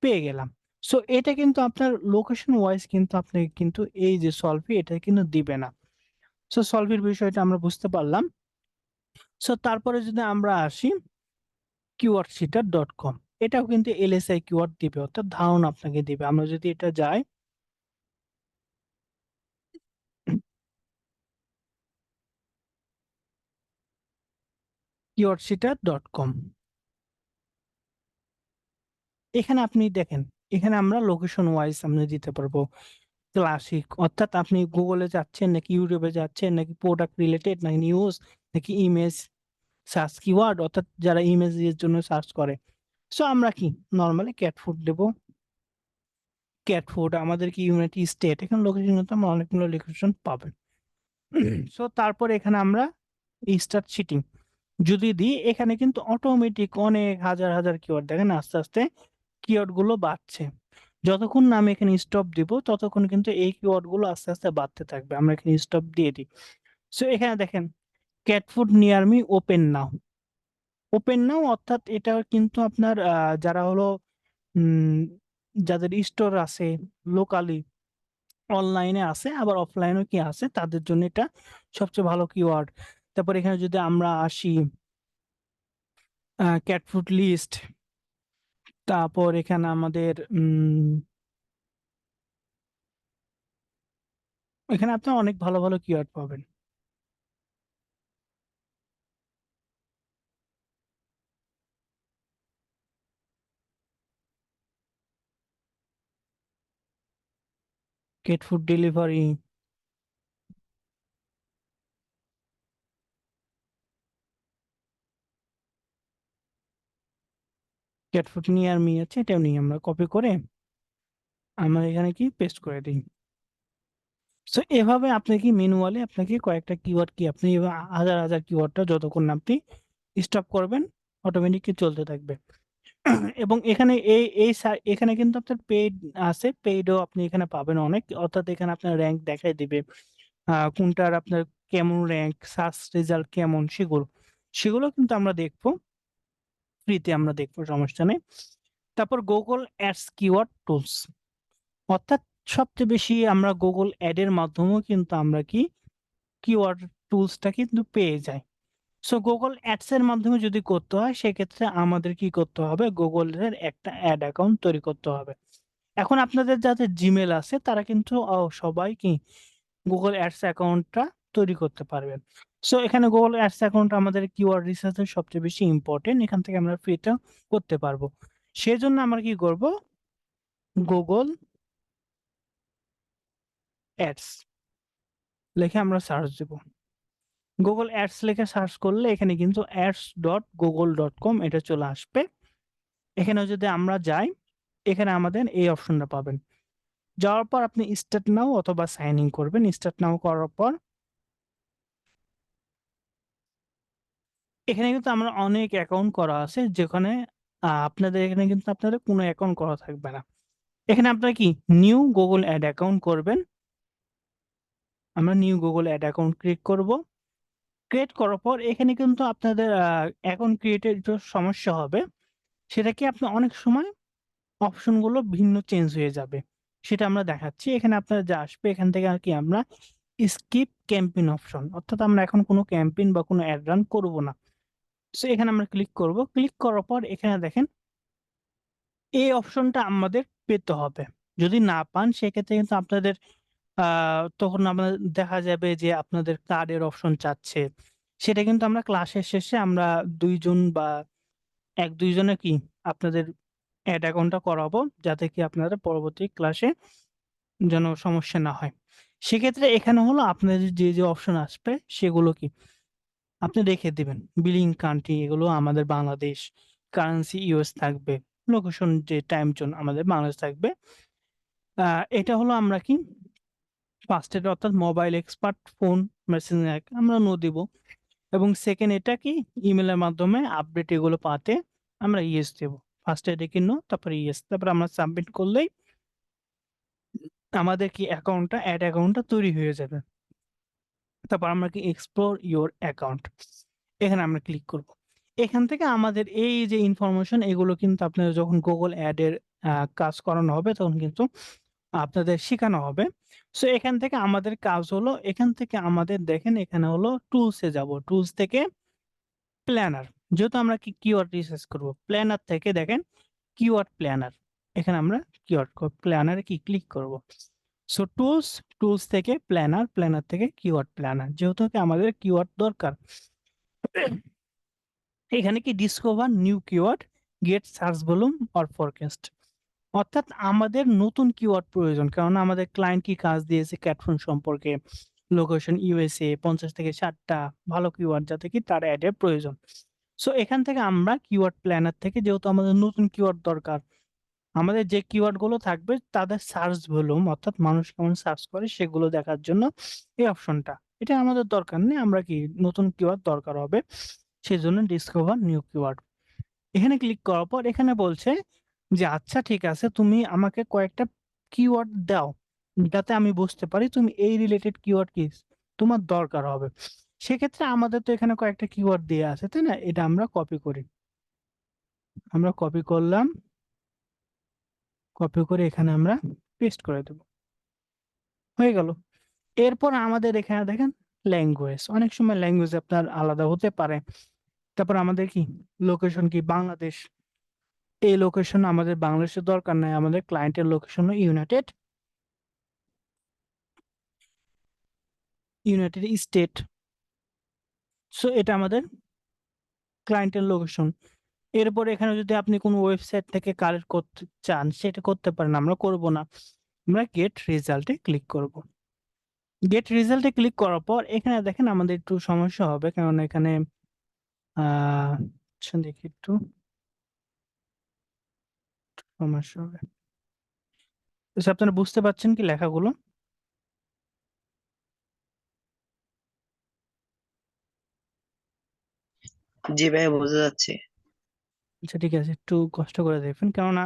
পেয়ে গেলাম। সো এটা কিন্তু আপনার লোকেশন ওয়াইজ কিন্তু আপনি কিন্তু এই যে সলভি এটা কিন্তু দিবে না। সো সলভির বিষয়টা আমরা বুঝতে পারলাম। সো তারপরে যদি আমরা আসি keywordseeker.com, এটাও কিন্তু এলএসআই কিওয়ার্ড দিবে, অর্থাৎ ধারণা আপনাকে দিবে। আমরা যদি এটা যাই keywordseeker.com, এখানে আপনি দেখেন, এখানে আমরা লোকেশন ওয়াইজ আমরা দিতে পারবো। ক্লাসিক, অর্থাৎ আপনি গুগলে যাচ্ছেন নাকি ইউটিউবে যাচ্ছেন নাকি প্রোডাক্ট রিলেটেড নাকি নিউজ নাকি ইমেজ সার্চ কিওয়ার্ড, অর্থাৎ যারা ইমেজের জন্য সার্চ করে। সো আমরা কি নর্মালি ক্যাট ফুড দেবো। ক্যাট ফুড আমাদের কি ইউনাইটেড স্টেট, এখানে লোকেশন আমরা অনেকগুলো লোকেশন পাবেন। সো তারপরে এখানে আমরা স্টার্ট চিটিং যদি দিই, এখানে কিন্তু অটোমেটিক অনেক হাজার হাজার কিওয়ার্ড দেখেন আস্তে আস্তে কিওয়ার্ড গুলো বাড়ছে। যতক্ষণ না আমি এখানে স্টপ দিব ততক্ষণ কিন্তু এই কিওয়ার্ড গুলো আস্তে আস্তে বাড়তে থাকবে। আমরা এখানে স্টপ দিয়ে দিই। সো এখানে দেখেন cat food near me open নাও, ওপেন নাও, অর্থাৎ এটা কিন্তু আপনার যারা হলো উম যাদের স্টোর আছে লোকালি, অনলাইনে আছে আবার অফলাইনেও কি আছে, তাদের জন্য এটা সবচেয়ে ভালো কিওয়ার্ড। তারপর এখানে যদি আমরা আসি ক্যাট ফুড লিস্ট, তারপর এখানে আমাদের এখানে আপনার অনেক ভালো ভালো কিওয়ার্ড পাবেন। Cat food delivery, cat food near me আছে, এটাও নিয়ে আমরা কপি করে আমরা এখানে কি পেস্ট করে দিই। সো এভাবে আপনি কি ম্যানুয়ালি আপনাকে কয়েকটা কিওয়ার্ড কি আপনি হাজার হাজার কিওয়ার্ডটা যতক্ষণ না আপনি স্টপ করবেন অটোমেটিকলি চলতে থাকবে। এবং এখানে এখানে কিন্তু আপনার পেইড আছে, পেইডও আপনি এখানে পাবেন অনেক, অর্থাৎ এখানে আপনার র্যাঙ্ক দেখাই দিবে কোনটার আপনার কেমন র্যাঙ্ক, সার্চ রেজাল্ট কেমন, সেগুলো কিন্তু আমরা দেখবো, ফ্রিতে আমরা দেখবো, সমস্যা নেই। তারপর গুগল অ্যাডস কিওয়ার্ড টুলস, অর্থাৎ সবচেয়ে বেশি আমরা গুগল অ্যাড এর মাধ্যমেও কিন্তু আমরা কি কিওয়ার্ড টুলসটা কিন্তু পেয়ে যাই। সো গুগল অ্যাডস এর মাধ্যমে যদি করতে হয় সেক্ষেত্রে আমাদের কি করতে হবে, গুগলের একটা অ্যাড অ্যাকাউন্ট তৈরি করতে হবে। এখন আপনাদের যাদের জিমেল আছে তারা কিন্তু সবাই কি গুগল অ্যাডস অ্যাকাউন্টটা তৈরি করতে পারবেন। সো এখানে গুগল অ্যাডস অ্যাকাউন্ট আমাদের কিওয়ার্ড রিসার্চের সবচেয়ে বেশি ইম্পর্টেন্ট, এখান থেকে আমরা ফ্রিটা করতে পারবো। সেজন্য আমরা কি করব, গুগল অ্যাডস লিখে আমরা সার্চ দেব। গুগল অ্যাডস লিখে সার্চ করলে এখানে কিন্তু ads.google.com এটা চলে আসবে। এখানে যদি আমরা যাই, এখানে আমাদের এই অপশনটা পাবেন। যাওয়ার পর আপনি স্টার্ট নাও অথবা সাইন ইন করবেন। স্টার্ট নাও করার পর এখানে কিন্তু আমরা অনেক অ্যাকাউন্ট করা আছে, যেখানে আপনাদের এখানে কিন্তু আপনাদের কোনো অ্যাকাউন্ট করা থাকবে না। এখানে আপনারা কি নিউ গুগল অ্যাড অ্যাকাউন্ট করবেন। আমরা new Google ad account create করব। ক্রিয়েট করার পর এখানে কিন্তু আপনাদের অ্যাকাউন্ট ক্রিয়েটের একটু সমস্যা হবে। সেটা কি, আপনি অনেক সময় অপশনগুলো ভিন্ন চেঞ্জ হয়ে যাবে, সেটা আমরা দেখাচ্ছি। এখানে আপনারা যা আসবে এখান থেকে আর কি আমরা স্কিপ ক্যাম্পেইন অপশন, অর্থাৎ আমরা এখন কোনো ক্যাম্পেইন বা কোনো অ্যাড রান করব না। সো এখানে আমরা ক্লিক করব। ক্লিক করার পর এখানে দেখেন এই অপশনটা আমাদের পেতে হবে। যদি না পান সেক্ষেত্রে কিন্তু আপনাদের তখন আমাদের দেখা যাবে যে আপনাদের কার্ডের অপশন চাচ্ছে। সেটা কিন্তু আমরা ক্লাসের শেষে আমরা ২ জন বা ১-২ জনে কি আপনাদের অ্যাড অ্যাকাউন্টটা করাবো, যাতে কি আপনারা পরবর্তী ক্লাসে যেন সমস্যা না হয়। সেক্ষেত্রে এখানে হলো আপনাদের যে অপশন আসবে সেগুলো কি আপনি রেখে দিবেন। বিলিং কান্ট্রি এগুলো আমাদের বাংলাদেশ, কারেন্সি ইউএস থাকবে, লোকেশন যে টাইম জোন আমাদের বাংলাদেশ থাকবে। এটা হলো আমরা কি ফার্স্ট এটা, অর্থাৎ mobile expert phone messaging app আমরা নো দিব। এবং সেকেন্ড এটা কি ইমেলের মাধ্যমে আপডেট এগুলো পাতে আমরা ইয়েস দেব। ফার্স্ট এটা কি নো, তারপরে ইয়েস, তারপরে আমরা সাবমিট করলেই আমাদের কি অ্যাকাউন্টটা অ্যাড অ্যাকাউন্টটা তৈরি হয়ে যাবে। তারপর আমরা কি এক্সপ্লোর ইওর অ্যাকাউন্ট, এখানে আমরা ক্লিক করব। এখান থেকে আমাদের এই যে ইনফরমেশন এগুলো কিন্তু আপনাদের যখন গুগল অ্যাড এর কাজ করানো হবে তখন কিন্তু আপনাদের শেখানো হবে। সো এখান থেকে আমাদের কাজ হলো, এখান থেকে আমাদের দেখেন এখানে হলো টুলস এ যাব, টুলস থেকে প্ল্যানার, যেহেতু আমরা কি কিওয়ার্ড রিসার্চ করব, প্ল্যানার থেকে দেখেন কিওয়ার্ড প্ল্যানার, এখানে আমরা কিওয়ার্ড প্ল্যানারে কি ক্লিক করব। সো টুলস, টুলস থেকে প্ল্যানার, প্ল্যানার থেকে কিওয়ার্ড প্ল্যানার, যেহেতু কি আমাদের কিওয়ার্ড দরকার। এখানে কি discover new keyword, get search volume or forecast, অর্থাৎ আমাদের নতুন কিওয়ার্ড প্রয়োজন, কারণ আমাদের ক্লায়েন্ট কি কাজ দিয়েছে ক্যাটফোন সম্পর্কে, লোকেশন ইউএসএ, 50 থেকে 60টা ভালো কিওয়ার্ড যাতে কি তার অ্যাড এর প্রয়োজন। সো এখান থেকে আমরা কিওয়ার্ড প্ল্যানার থেকে, যেহেতু আমাদের নতুন কিওয়ার্ড দরকার, আমাদের যে কিওয়ার্ড গুলো থাকবে তাদের সার্চ ভলিউম, অর্থাৎ মানুষ কেমন সার্চ করে সেগুলো দেখার জন্য এই অপশনটা, এটা আমাদের দরকার নেই, আমরা কি নতুন কিওয়ার্ড দরকার হবে, সেজন্য ডিসকভার নিউ কিওয়ার্ড। এখানে ক্লিক করার পর এখানে বলছে যে আচ্ছা ঠিক আছে, তুমি আমাকে কয়েকটা কিওয়ার্ড দাও যাতে আমি বুঝতে পারি তুমি এই রিলেটেড কিওয়ার্ড কি তোমার দরকার হবে। সেক্ষেত্রে আমাদের তো এখানে কয়েকটা কিওয়ার্ড দেওয়া আছে তাই না, এটা আমরা কপি করি। আমরা কপি করলাম, কপি করে এখানে আমরা পেস্ট করে দেব, হয়ে গেল। এরপর আমাদের এখানে দেখেন ল্যাঙ্গুয়েজ, অনেক সময় ল্যাঙ্গুয়েজ আপনার আলাদা হতে পারে। তারপর আমাদের কি লোকেশন কি বাংলাদেশ, এই লোকেশন আমাদের বাংলাদেশের দরকার নাই, আমাদের ক্লায়েন্টের location United United state. So এটা আমাদের ক্লায়েন্টের লোকেশন। এরপর এখানে যদি আপনি কোনো ওয়েবসাইট থেকে কালেক্ট করতে চান সেটা করতে পারেন, আমরা করব না। আমরা গেট রেজাল্টে ক্লিক করব। গেট রেজাল্টে ক্লিক করার পর এখানে দেখেন আমাদের একটু সমস্যা হবে, কারণ এখানে আচ্ছা দেখি একটু সমস্যা হবে। আচ্ছা, আপনারা বুঝতে পারছেন কি লেখাগুলো? জি ভাইয়া, বোঝা যাচ্ছে। আচ্ছা ঠিক আছে, একটু কষ্ট করে দেখবেন, কেননা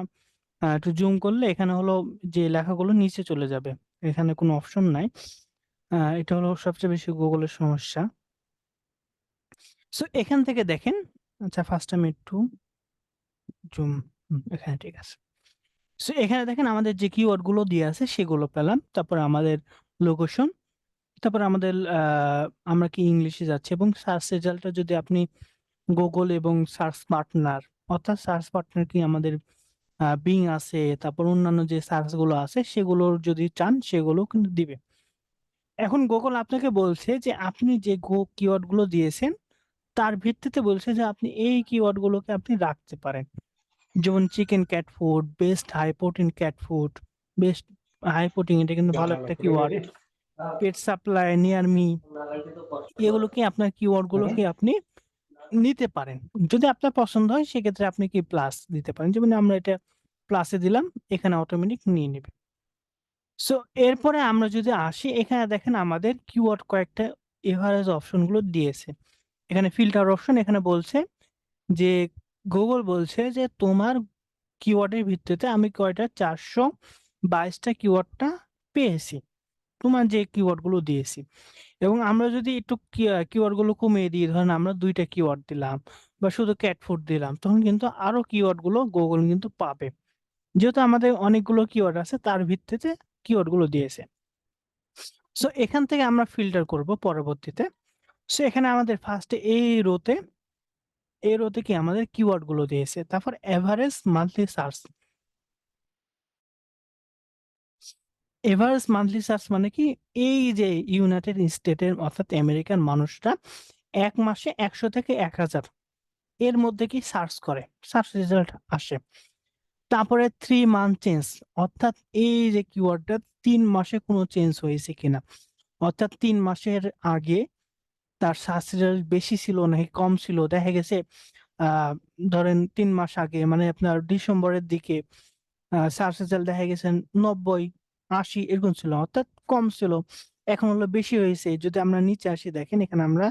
একটু জুম করলে এখানে হলো যে লেখাগুলো নিচে চলে যাবে, এখানে কোনো অপশন নাই। এটা হলো সবচেয়ে বেশি গুগলের সমস্যা। সো এখান থেকে দেখেন, আচ্ছা ফার্স্ট আমি একটু জুম, এখানে ঠিক আছে। সো এখানে দেখেন আমাদের যে কিওয়ার্ড গুলো দিয়ে আছে সেগুলো পেলাম, তারপর আমাদের লোকেশন, তারপর আমাদের আমরা কি ইংলিশে যাচ্ছি, এবং সার্চ রেজাল্টটা যদি আপনি গুগল এবং সার্চ পার্টনার, অর্থাৎ সার্চ পার্টনার কি আমাদের বিং আছে, তারপর অন্যান্য যে সার্চ গুলো আছে সেগুলোর যদি চান সেগুলো কিন্তু দিবে। এখন গুগল আপনাকে বলছে যে আপনি যে কিওয়ার্ড গুলো দিয়েছেন তার ভিত্তিতে বলছে যে আপনি এই কিওয়ার্ড গুলোকে আপনি রাখতে পারেন, যেমন chicken cat food, best high protein cat food, best high protein, এটা কিন্তু ভালো একটা keyword, pet supply near me, এগুলোকে আপনার কিওয়ার্ড গুলোকে আপনি নিতে পারেন। যদি আপনার পছন্দ হয় সেক্ষেত্রে আপনি কি প্লাস দিতে পারেন, যেমন আমরা এটা প্লাসে দিলাম, এখানে অটোমেটিক নিয়ে নেবে। সো এরপরে আমরা যদি আসি, এখানে দেখেন আমাদের কিওয়ার্ড কয়েকটা এভারেজ অপশন গুলো দিয়েছে। এখানে ফিল্টার অপশন, এখানে বলছে যে গুগল বলছে যে তোমার কিওয়ার্ডের ভিত্তিতে আমি কয়টা 422টা কিওয়ার্ডটা পেয়েছি তোমার যে কিওয়ার্ড গুলো দিয়েছি। এবং আমরা যদি একটু কিওয়ার্ড গুলো কমিয়ে দিই, ধরেন আমরা 2টা কিওয়ার্ড দিলাম বা শুধু ক্যাট ফুড দিলাম, তখন কিন্তু আরো কিওয়ার্ড গুলো গুগল কিন্তু পাবে, যেহেতু আমাদের অনেকগুলো কিওয়ার্ড আছে তার ভিত্তিতে কিওয়ার্ড গুলো দিয়েছে। সো এখান থেকে আমরা ফিল্টার করব পরবর্তীতে। সো এখানে আমাদের ফার্স্টে এই রোতে কি আমাদের কিওয়ার্ড গুলো দিয়েছে, তারপর average monthly search. Average monthly search মানে কি, এই যে ইউনাইটেড স্টেটের অর্থাৎ আমেরিকান মানুষরা এক মাসে 100 থেকে 1000 এর মধ্যে কি সার্চ করে, সার্চ রেজাল্ট আসে। তারপরে 3 মান্থ চেঞ্জ, অর্থাৎ এই যে কিওয়ার্ডটা 3 মাসে কোনো চেঞ্জ হয়েছে কিনা, অর্থাৎ 3 মাসের আগে তার সার্চ রেজাল্ট বেশি ছিল নাকি কম ছিল, দেখা গেছে আহ ধরেন 3 মাস আগে মানে আপনার ডিসেম্বরের দিকে সার্চ রেজাল্ট দেখা গেছে 90, 80 এরকম ছিল, অর্থাৎ কম ছিল, এখন হলো বেশি হয়েছে। যদি আমরা নিচে আসি দেখেন, এখানে আমরা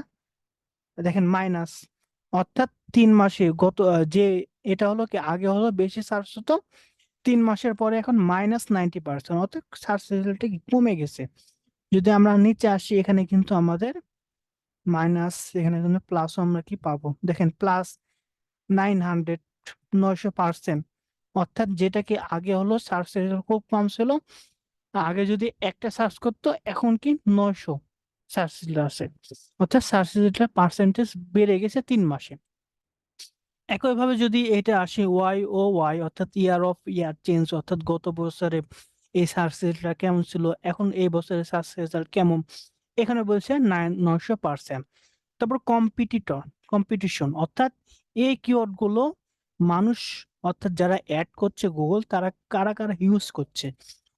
দেখেন মাইনাস, অর্থাৎ 3 মাসে যে এটা হলো কি আগে হলো বেশি সার্চ হতো, 3 মাসের পরে এখন -90%, অর্থাৎ সার্চ রেজাল্টটা কমে গেছে। যদি আমরা নিচে আসি এখানে কিন্তু আমাদের মাইনাস, এখানে কিন্তু প্লাসও আমরা কি পাবো, দেখেন প্লাস 900, 900%, অর্থাৎ যেটা কি আগে হলো সার্চ রেজাল্ট খুব কম ছিল, আগে যদি একটা সার্চ করতো এখন কি 900 সার্চ রেজাল্ট আছে, অর্থাৎ সার্চ রেজাল্টের পার্সেন্টেজ বেড়ে গেছে 3 মাসে। একইভাবে যদি এটা আসে ওয়াই অর্থাৎ ইয়ার অফ ইয়ার চেঞ্জ, অর্থাৎ গত বছরে এই সার্চ রেজাল্টটা কেমন ছিল, এখন এই বছরের সার্চ রেজাল্ট কেমন, এখানে বলছে 900%। তারপর কম্পিটিশন, অর্থাৎ এই কিওয়ার্ড গুলো মানুষ, অর্থাৎ যারা অ্যাড করছে গুগল, তারা কারা কারা ইউজ করছে,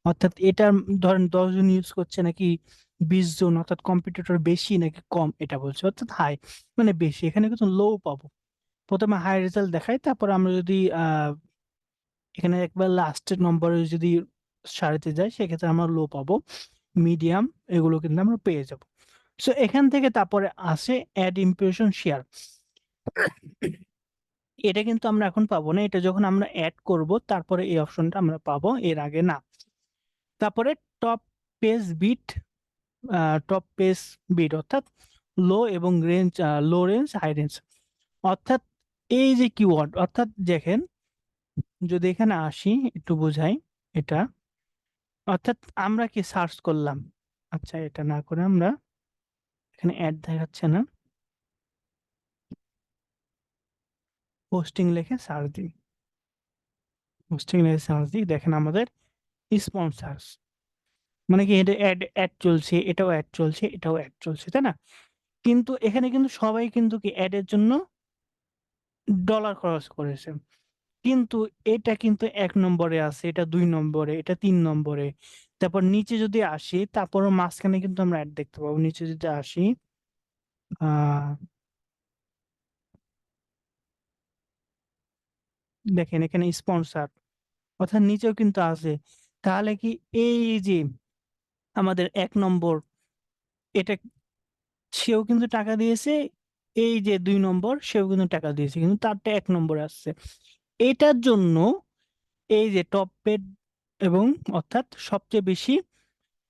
অর্থাৎ এটা ধরেন 10 জন ইউজ করছে নাকি 20 জন, অর্থাৎ কম্পিটিটর বেশি নাকি কম, এটা বলছে, অর্থাৎ হাই মানে বেশি, এখানে কিন্তু লো পাবো। প্রথমে হাই রেজাল্ট দেখাই, তারপর আমরা যদি এখানে একবার লাস্টের নম্বরে যদি সারিতে যাই সেক্ষেত্রে আমরা লো পাবো, মিডিয়াম, এগুলো কিন্তু আমরা পেয়ে যাব। সো এখান থেকে তারপরে আসে অ্যাড ইমপ্রেশন শেয়ার, এটা কিন্তু আমরা এখন পাবো না, এটা যখন আমরা অ্যাড করব তারপরে এই অপশনটা আমরা পাবো, এর আগে না। তারপরে top page bid, top page bid অর্থাৎ লো এবং range, low range high range, অর্থাৎ এই যে কিওয়ার্ড, অর্থাৎ দেখেন যদি এখানে আসি একটু বোঝাই এটা, অর্থাৎ আমরা কি সার্চ করলাম, আচ্ছা এটা না করে আমরা এখানে অ্যাড দেখাচ্ছে না, পোস্টিং লিখে সার্চ দিই, পোস্টিং লিখে সার্চ দিই, দেখেন আমাদের স্পন্সার্স, মানে কি এটা অ্যাড অ্যাড চলছে, এটাও অ্যাড চলছে, এটাও অ্যাড চলছে, তাই না? কিন্তু এখানে কিন্তু সবাই কিন্তু কি অ্যাডের জন্য ডলার খরচ করেছে, কিন্তু এটা কিন্তু 1 নম্বরে আছে, এটা 2 নম্বরে, এটা 3 নম্বরে। তারপর নিচে যদি আসি, তারপর মাঝখানে কিন্তু আমরা অ্যাড দেখতে পাবো, নিচে যদি আসি আহ দেখেন এখানে স্পন্সর, অর্থাৎ নিচেও কিন্তু আছে। তাহলে কি এই যে আমাদের 1 নম্বর, এটা সেও কিন্তু টাকা দিয়েছে, এই যে 2 নম্বর সেও কিন্তু টাকা দিয়েছে, কিন্তু তারটা 1 নম্বরে আসছে। এটার জন্য এই যে টপ পেড এবং অর্থাৎ সবচেয়ে বেশি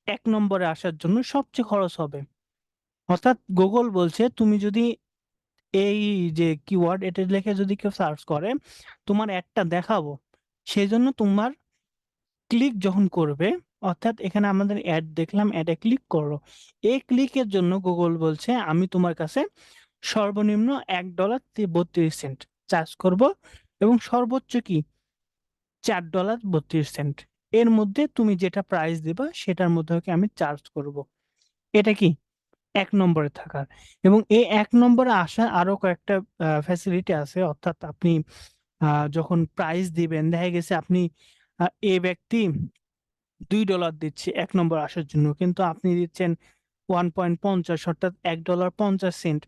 1 নম্বরে আসার জন্য সবচেয়ে খরচ হবে। অর্থাৎ গুগল বলছে তুমি যদি এই যে কিওয়ার্ড এটা লিখে যদি কেউ সার্চ করে, তোমার অ্যাডটা দেখাবো, সেই জন্য তোমার ক্লিক যখন করবে, অর্থাৎ এখানে আমাদের অ্যাড দেখলাম, অ্যাডে ক্লিক করো, এই ক্লিকের জন্য গুগল বলছে আমি তোমার কাছে সর্বনিম্ন $1.32 চার্জ করব, এবং সর্বোচ্চ কি $4.32। এর মধ্যে তুমি যেটা প্রাইস দিবা সেটার মধ্যে কি আমি চার্জ করব। এটা কি 1 নম্বরে থাকার। এবং এই 1 নম্বরে আসা আরো কয়েকটা ফ্যাসিলিটি আছে। অর্থাৎ আপনি যখন প্রাইস দিবেন, দেখা গেছে আপনি এ ব্যক্তি $2 দিচ্ছে 1 নম্বর আসার জন্য, কিন্তু আপনি দিচ্ছেন 1.50, অর্থাৎ $1.50।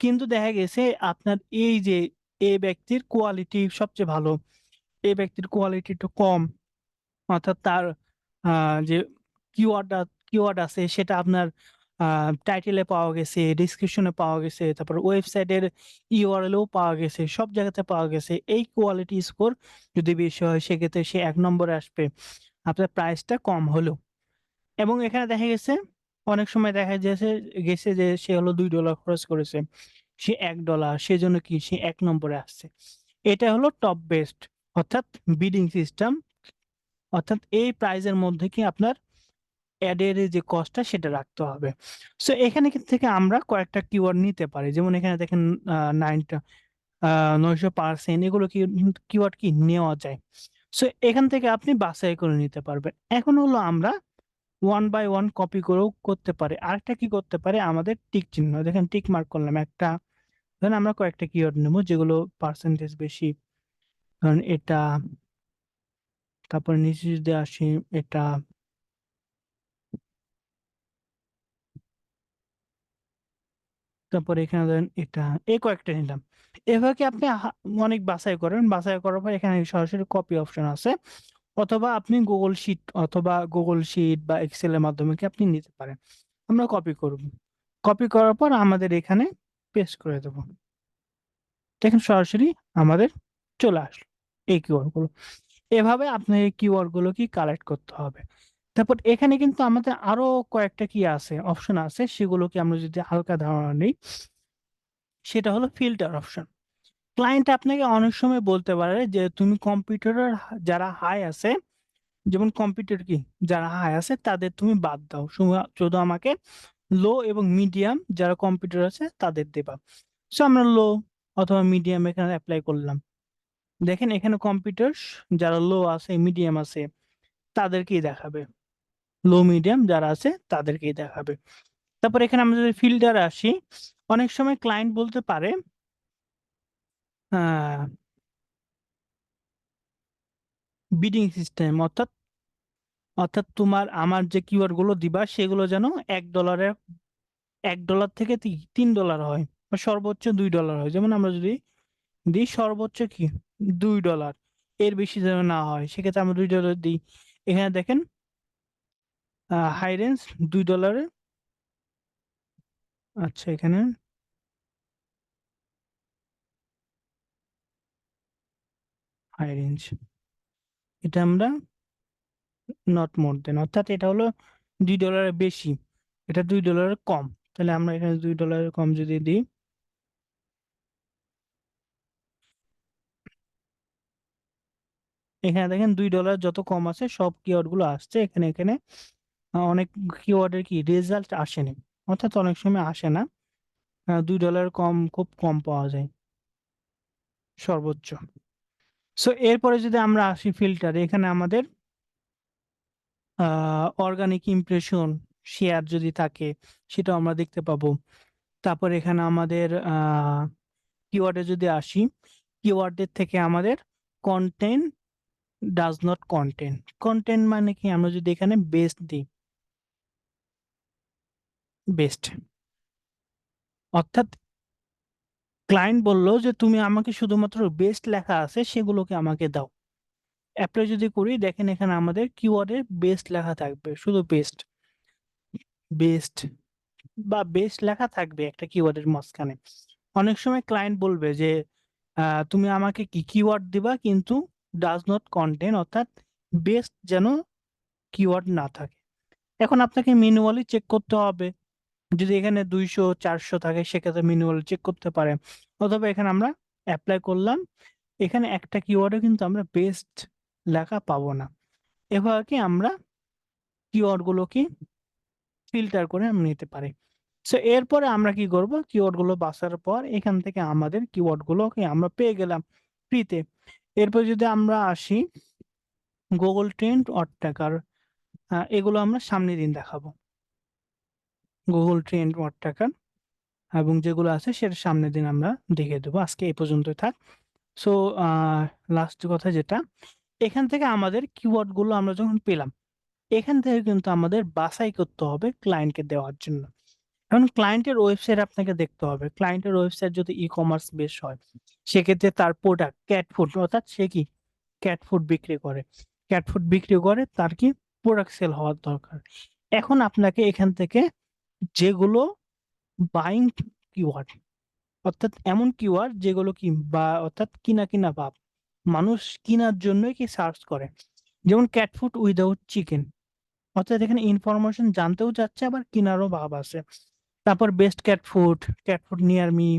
কিন্তু দেখা গেছে আপনার এই যে এ ব্যক্তির কোয়ালিটি সবচেয়ে ভালো, এ ব্যক্তির কোয়ালিটি একটু কম, অর্থাৎ তার যে কিওয়ার্ড কিওয়ার্ড আছে সেটা আপনার টাইটেলে পাওয়া গেছে, ডিসক্রিপশনে পাওয়া গেছে, তারপর ওয়েবসাইটের ইউআরএলও পাওয়া গেছে, সব জায়গাতে পাওয়া গেছে। এই কোয়ালিটি স্কোর যদি বেশি হয় সেক্ষেত্রে সে 1 নম্বরে আসবে, আপনার প্রাইসটা কম হলো। এবং এখানে দেখা গেছে অনেক সময় দেখা গেছে গেছে যে সে হলো $2 খরচ করেছে, সে $1, সেজন্য কি সে 1 নম্বরে আসছে। এটা হলো টপ বেস্ট, অর্থাৎ বিডিং সিস্টেম। অর্থাৎ এই প্রাইজের মধ্যে কি আপনার অ্যাডের যে কস্টটা সেটা রাখতে হবে। সো এখানে থেকে আমরা কয়েকটা কিওয়ার্ড নিতে পারি, যেমন এখানে দেখেন 900%, এগুলো কি কিওয়ার্ড কি নেওয়া যায়। সো এখান থেকে আপনি বাছাই করে নিতে পারবেন। এখন হলো আমরা 1 বাই 1 কপি করেও করতে পারি। আরেকটা কি করতে পারে, আমাদের টিক চিহ্ন, দেখেন টিক মার্ক করলাম একটা। ধরেন আমরা কয়েকটা কিওয়ার্ড নেবো যেগুলো পার্সেন্টেজ বেশি, ধরেন এটা, তারপর নিচে যদি আসি এটা, তারপর এখানে ধরেন এটা, এই কয়েকটা নিলাম। এভাবে কি আপনি অনেক বাছাই করেন, বাছাই করার পর এখানে সরাসরি কপি অপশন আছে, অথবা আপনি গুগল শিট বা এক্সেল এর মাধ্যমে কি আপনি নিতে পারেন। আমরা কপি করব, কপি করার পর আমাদের এখানে পেস্ট করে দেবো, দেখেন সরাসরি আমাদের চলে আসলো এই কিওয়ার্ড গুলো। এভাবে আপনার এই কিওয়ার্ড গুলো কি কালেক্ট করতে হবে। তারপর এখানে কিন্তু আমাদের আরো কয়েকটা কি আছে, অপশন আছে, সেগুলোকে আমরা যদি হালকা ধারণা নিই, সেটা হলো ফিল্টার অপশন। ক্লায়েন্ট আপনাকে অনেক সময় বলতে পারে যে তুমি কম্পিউটারের যারা হাই আছে, যেমন কম্পিউটার কি যারা হাই আছে তাদের তুমি বাদ দাও, শুধু আমাকে লো এবং মিডিয়াম যারা কম্পিউটার আছে তাদের দেবা। সো আমরা লো অথবা মিডিয়াম এখানে অ্যাপ্লাই করলাম। দেখেন এখানে কম্পিউটার যারা লো আছে মিডিয়াম আছে তাদেরকেই দেখাবে, লো মিডিয়াম যারা আছে তাদেরকেই দেখাবে। তারপর এখানে আমরা যদি ফিল্টারে আসি, অনেক সময় ক্লায়েন্ট বলতে পারে বিডিং সিস্টেম, অর্থাৎ অর্থাৎ তোমার আমার যে কিওয়ার্ড গুলো দিবা সেগুলো যেন $1, $1 থেকে $3 হয়, বা সর্বোচ্চ $2 হয়। যেমন আমরা যদি দিই সর্বোচ্চ কি $2, এর বেশি যেন না হয়, সেক্ষেত্রে আমরা $2 দিই। এখানে দেখেন হাই রেঞ্জ $2। আচ্ছা এখানে হাই রেঞ্জ, এটা আমরা নট মোর দেন, অর্থাৎ এটা হলো $2 বেশি, এটা $2 কম। তাহলে আমরা এখানে $2 কম যদি দিই, এখানে দেখেন $2 যত কম আছে সব কিওয়ার্ড গুলো আসছে এখানে। এখানে অনেক কিওয়ার্ডের কি রেজাল্ট আসেনি, অর্থাৎ অনেক সময় আসে না। $2 কম খুব কম পাওয়া যায় সর্বোচ্চ। সো এরপরে যদি আমরা আসি ফিল্টার, এখানে আমাদের অর্গানিক ইমপ্রেশন শেয়ার যদি থাকে সেটাও আমরা দেখতে পাবো। তারপর এখানে আমাদের কিওয়ার্ডে যদি আসি, কিওয়ার্ডের থেকে আমাদের content does not content, content মানে কি, আমরা যদি এখানে বেস্ট দিই, বেস্ট, অর্থাৎ ক্লায়েন্ট বললো যে তুমি আমাকে শুধুমাত্র বেস্ট লেখা আছে সেগুলোকে আমাকে দাও। অ্যাপ্লাই যদি করি, দেখেন এখানে আমাদের কিওয়ার্ডে বেস্ট লেখা থাকবে, শুধু বেস্ট, বেস্ট বা বেস্ট লেখা থাকবে একটা কিওয়ার্ডের মাঝখানে। অনেক সময় ক্লায়েন্ট বলবে যে তুমি আমাকে কি কিওয়ার্ড দিবা কিন্তু ডাজ নট কন্টেন, অর্থাৎ বেস্ট যেন কিওয়ার্ড না থাকে। এখন আপনাকে ম্যানুয়ালি চেক করতে হবে, যদি এখানে 200 400 থাকে সেক্ষেত্রে ম্যানুয়ালি চেক করতে পারেন, অথবা এখানে আমরা অ্যাপ্লাই করলাম, এখানে একটা কিওয়ার্ডে কিন্তু আমরা বেস্ট লেখা পাবো না। এভাবে কি আমরা কিওয়ার্ড গুলোকে ফিল্টার করে আমরা নিতে পারি। সো এরপরে আমরা কি করব, কিওয়ার্ড গুলো বাছার পর এখান থেকে আমাদের কিওয়ার্ড গুলোকে আমরা পেয়ে গেলাম ফ্রিতে। এরপর যদি আমরা আসি গুগল ট্রেন্ড ওয়ার্ড ট্র্যাকার, এগুলো আমরা সামনের দিন দেখাবো। গুগল ট্রেন্ড ওয়ার্ড ট্র্যাকার এবং যেগুলো আছে সেটা সামনের দিন আমরা দেখিয়ে দেবো। আজকে এই পর্যন্তই থাক। সো লাস্ট কথা যেটা, এখান থেকে আমাদের কিওয়ার্ড গুলো আমরা যখন পেলাম, এখান থেকে কিন্তু আমাদের বাছাই করতে হবে ক্লায়েন্টকে দেওয়ার জন্য। এখন ক্লায়েন্টের ওয়েবসাইট আপনাকে দেখতে হবে, ক্লায়েন্টের ওয়েবসাইট যদি ই কমার্স বেস হয় সেক্ষেত্রে তার প্রোডাক্ট ক্যাট ফুড, অর্থাৎ সে কি ক্যাট ফুড বিক্রি করে, ক্যাট ফুড বিক্রি করে তার কি প্রোডাক্ট সেল হওয়ার দরকার। এখন আপনাকে এখান থেকে যেগুলো বাইং কিওয়ার্ড, অর্থাৎ এমন কিওয়ার্ড যেগুলো কি বা অর্থাৎ কিনা কিনা ভাব, মানুষ কেনার জন্য কি সার্চ করে, যেমন ক্যাট ফুড উইদাউট চিকেন, অর্থাৎ এখানে ইনফরমেশন জানতেও যাচ্ছে আবার কেনারও ভাব আছে। তারপর best cat food near me,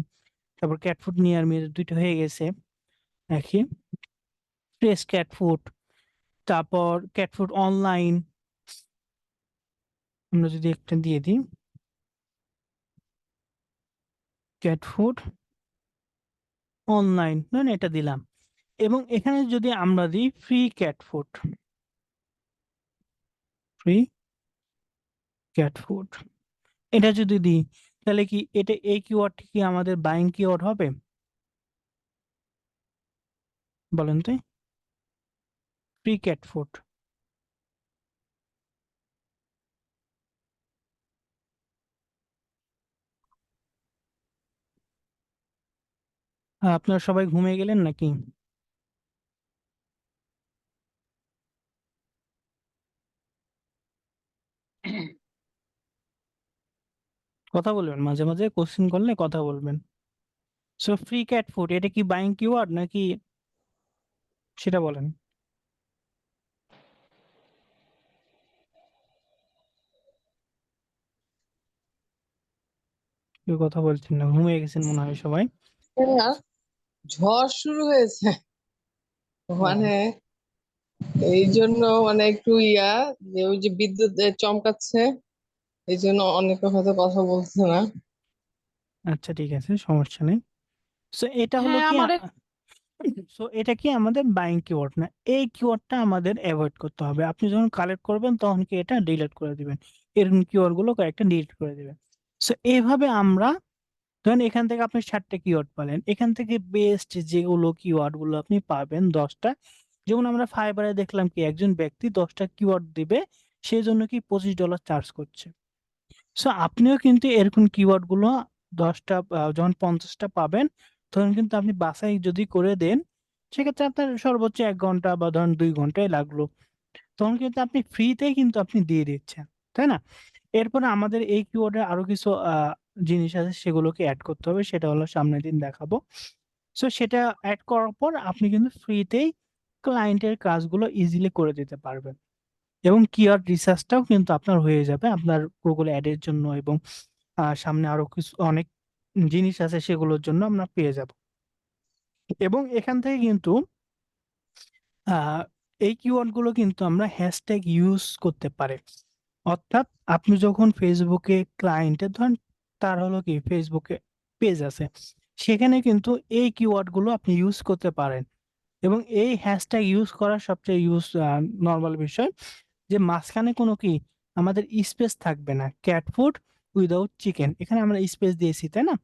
তারপর ক্যাট ফুড নিয়ার মি দুইটা হয়ে গেছে দেখি, ফ্রেশ ক্যাট ফুড, তারপর ক্যাট ফুড অনলাইন, আমরা যদি একটা দিয়ে দিই ক্যাট ফুড অনলাইন, না এটা দিলাম। এবং এখানে যদি আমরা দিই free cat food, free cat food, এটা যদি দিই তাহলে কি এটা এই কিওয়ার্ড কি আমাদের বাইং কিওয়ার্ড হবে বলেন তো? ফ্রি ক্যাট ফুড, আপনারা সবাই ঘুমিয়ে গেলেন নাকি? কথা বলবেন, মাঝে মাঝে কোশ্চেন করলে কথা বলবেন। সো ফ্রি ক্যাট ফুড এটা কি বাইং কিওয়ার্ড নাকি, সেটা বলেন। কেউ কথা বলছেন না, ঘুমিয়ে গেছেন মনে হয় সবাই। হ্যাঁ, ঝড় শুরু হয়েছে ও মানে এই জন্য মানে একটু যে ওই যে বিদ্যুৎ চমকাচ্ছে, এই জন্য অনেকে হয়তো কথা বলছে না। আচ্ছা ঠিক আছে, সমস্যা নেই। সো এটা হলো হ্যাঁ কি আমাদের সো এটা কি আমাদের বাইং কিওয়ার্ড না, এই কিওয়ার্ডটা আমাদের অ্যাভয়েড করতে হবে। আপনি যখন কালেক্ট করবেন তখন কি এটা ডিলিট করে দিবেন, এরকম কিওয়ার্ড গুলো কয়েকটা ডিলিট করে দিবেন। সো এইভাবে আমরা, ধরেন এখান থেকে আপনি 60টা কিওয়ার্ড পেলেন, এখান থেকে বেস্ট যেগুলো কিওয়ার্ড গুলো আপনি পাবেন 10টা, যেমন আমরা ফাইবারে দেখলাম কি একজন ব্যক্তি 10টা কিওয়ার্ড দিবে, সেই জন্য কি $25 চার্জ করছে। সো আপনিও কিন্তু এরকম কিওয়ার্ড গুলো 10টা যখন 50টা পাবেন তখন কিন্তু আপনি বাছাই যদি করে দেন, সেক্ষেত্রে আপনার সর্বোচ্চ 1 ঘন্টা বা ধরেন 2 ঘন্টাই লাগলো, তখন কিন্তু আপনি ফ্রিতেই কিন্তু আপনি দিয়ে দিচ্ছেন, তাই না? এরপরে আমাদের এই কিওয়ার্ডে আরো কিছু জিনিস আছে, সেগুলোকে অ্যাড করতে হবে, সেটা হলো সামনের দিন দেখাবো। সো সেটা অ্যাড করার পর আপনি কিন্তু ফ্রিতেই ক্লায়েন্টের কাজগুলো ইজিলি করে দিতে পারবেন, এবং কিওয়ার্ড রিসার্চটাও কিন্তু আপনার হয়ে যাবে আপনার গুগল অ্যাডের জন্য, এবং সামনে আরো কিছু অনেক জিনিস আছে সেগুলোর জন্য আমরা পেয়ে যাব। এবং এখান থেকে কিন্তু আহ, এই কিওয়ার্ড গুলো কিন্তু আমরা হ্যাশট্যাগ ইউজ করতে পারি। অর্থাৎ আপনি যখন ফেসবুকে ক্লায়েন্টের ধরেন, তার হলো কি ফেসবুকে পেজ আছে, সেখানে কিন্তু এই কিওয়ার্ড গুলো আপনি ইউজ করতে পারেন। এবং এই হ্যাশট্যাগ ইউজ করার সবচেয়ে নর্মাল বিষয় যে মাঝখানে কোনো কি আমাদের স্পেস থাকবে না, ক্যাট ফুড উইদাউট চিকেন, এখানে আমরা স্পেস দিয়েছি তাই না?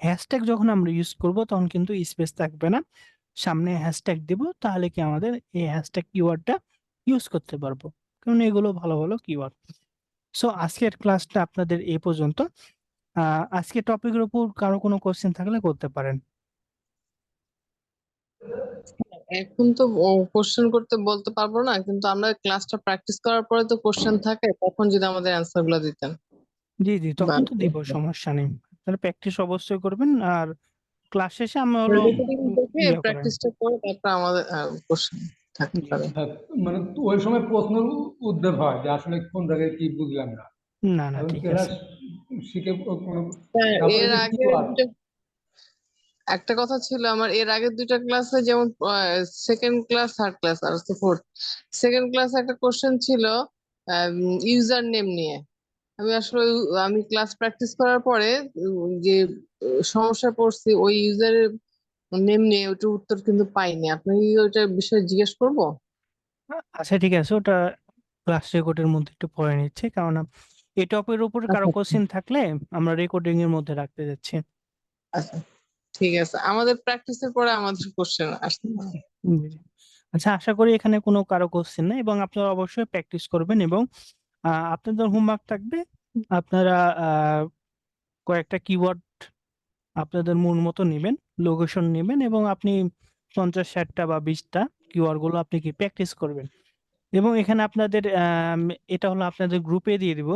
হ্যাশট্যাগ যখন আমরা ইউজ করব তখন কিন্তু স্পেস থাকবে না, সামনে হ্যাশট্যাগ দিব, তাহলে কি আমাদের এই হ্যাশট্যাগ কিওয়ার্ডটা ইউজ করতে পারবো, কারণ এগুলো ভালো ভালো কিওয়ার্ড। সো আজকের ক্লাসটা আপনাদের এই পর্যন্ত। আজকে টপিকের উপর কারো কোনো কোশ্চেন থাকলে করতে পারেন। এখন তো কোশ্চেন করতে বলতে পারবো না, কিন্তু আমরা ক্লাসটা প্র্যাকটিস করার পরে তো কোশ্চেন থাকে, তখন যদি আমাদের অ্যান্সার গুলো দিতেন। জি জি, বা তখন তো দিব, সমস্যা নেই। তাহলে প্র্যাকটিস অবশ্যই করবেন। আর ক্লাস শেষে আমি হলো রেকর্ডিং দেখে ইয়ে করেন। প্র্যাকটিসটা করে তারপর আমাদের কোশ্চেন থাকতে জি পারে। জি। হ্যাঁ, মানে ওই সময় প্রশ্ন উদ্ধার হয় যে আসলে কোন জায়গায় কি বুঝলাম না, না না এখন ঠিক ক্লাস আছে। শিখে হ্যাঁ, তারপরে এর যে আগে কিওয়ার্ড। একটা কথা ছিল আমার, এর আগের দুইটা ক্লাসে যেমন সেকেন্ড ক্লাস থার্ড ক্লাস আর ফোর্থ, সেকেন্ড ক্লাসে একটা কোশ্চেন ছিল ইউজার নেম নিয়ে। আমি আসলে আমি ক্লাস প্র্যাকটিস করার পরে যে সমস্যা পড়ছি ওই ইউজারের নেম নিয়ে, ওটার উত্তর কিন্তু পাইনি। আপনি কি ওইটার বিষয়ে জিজ্ঞেস করবো? আচ্ছা ঠিক আছে, ওটা ক্লাস রেকর্ডের মধ্যে একটু পড়ে নিচ্ছে, কারণ এই টপিকের উপর কারো আচ্ছা কোশ্চেন থাকলে আমরা রেকর্ডিং এর মধ্যে রাখতে যাচ্ছি। আচ্ছা, ঠিক আছে, আমাদের প্র্যাকটিসের পরে আমাদের কোশ্চেন আসতে পারে। জি, জি। আচ্ছা, আশা করি এখানে কোনো কারো কোশ্চেন নেই, এবং আপনারা অবশ্যই প্র্যাকটিস করবেন, এবং আপনাদের হোমওয়ার্ক থাকবে, আপনারা কয়েকটা কিওয়ার্ড আপনাদের মন মতো নেবেন, লোকেশন নেবেন, এবং আপনি 50-60টা বা 20টা কিওয়ার্ড গুলো আপনি কি প্র্যাকটিস করবেন। এবং এখানে আপনাদের এটা হলো আপনাদের গ্রুপে দিয়ে দিব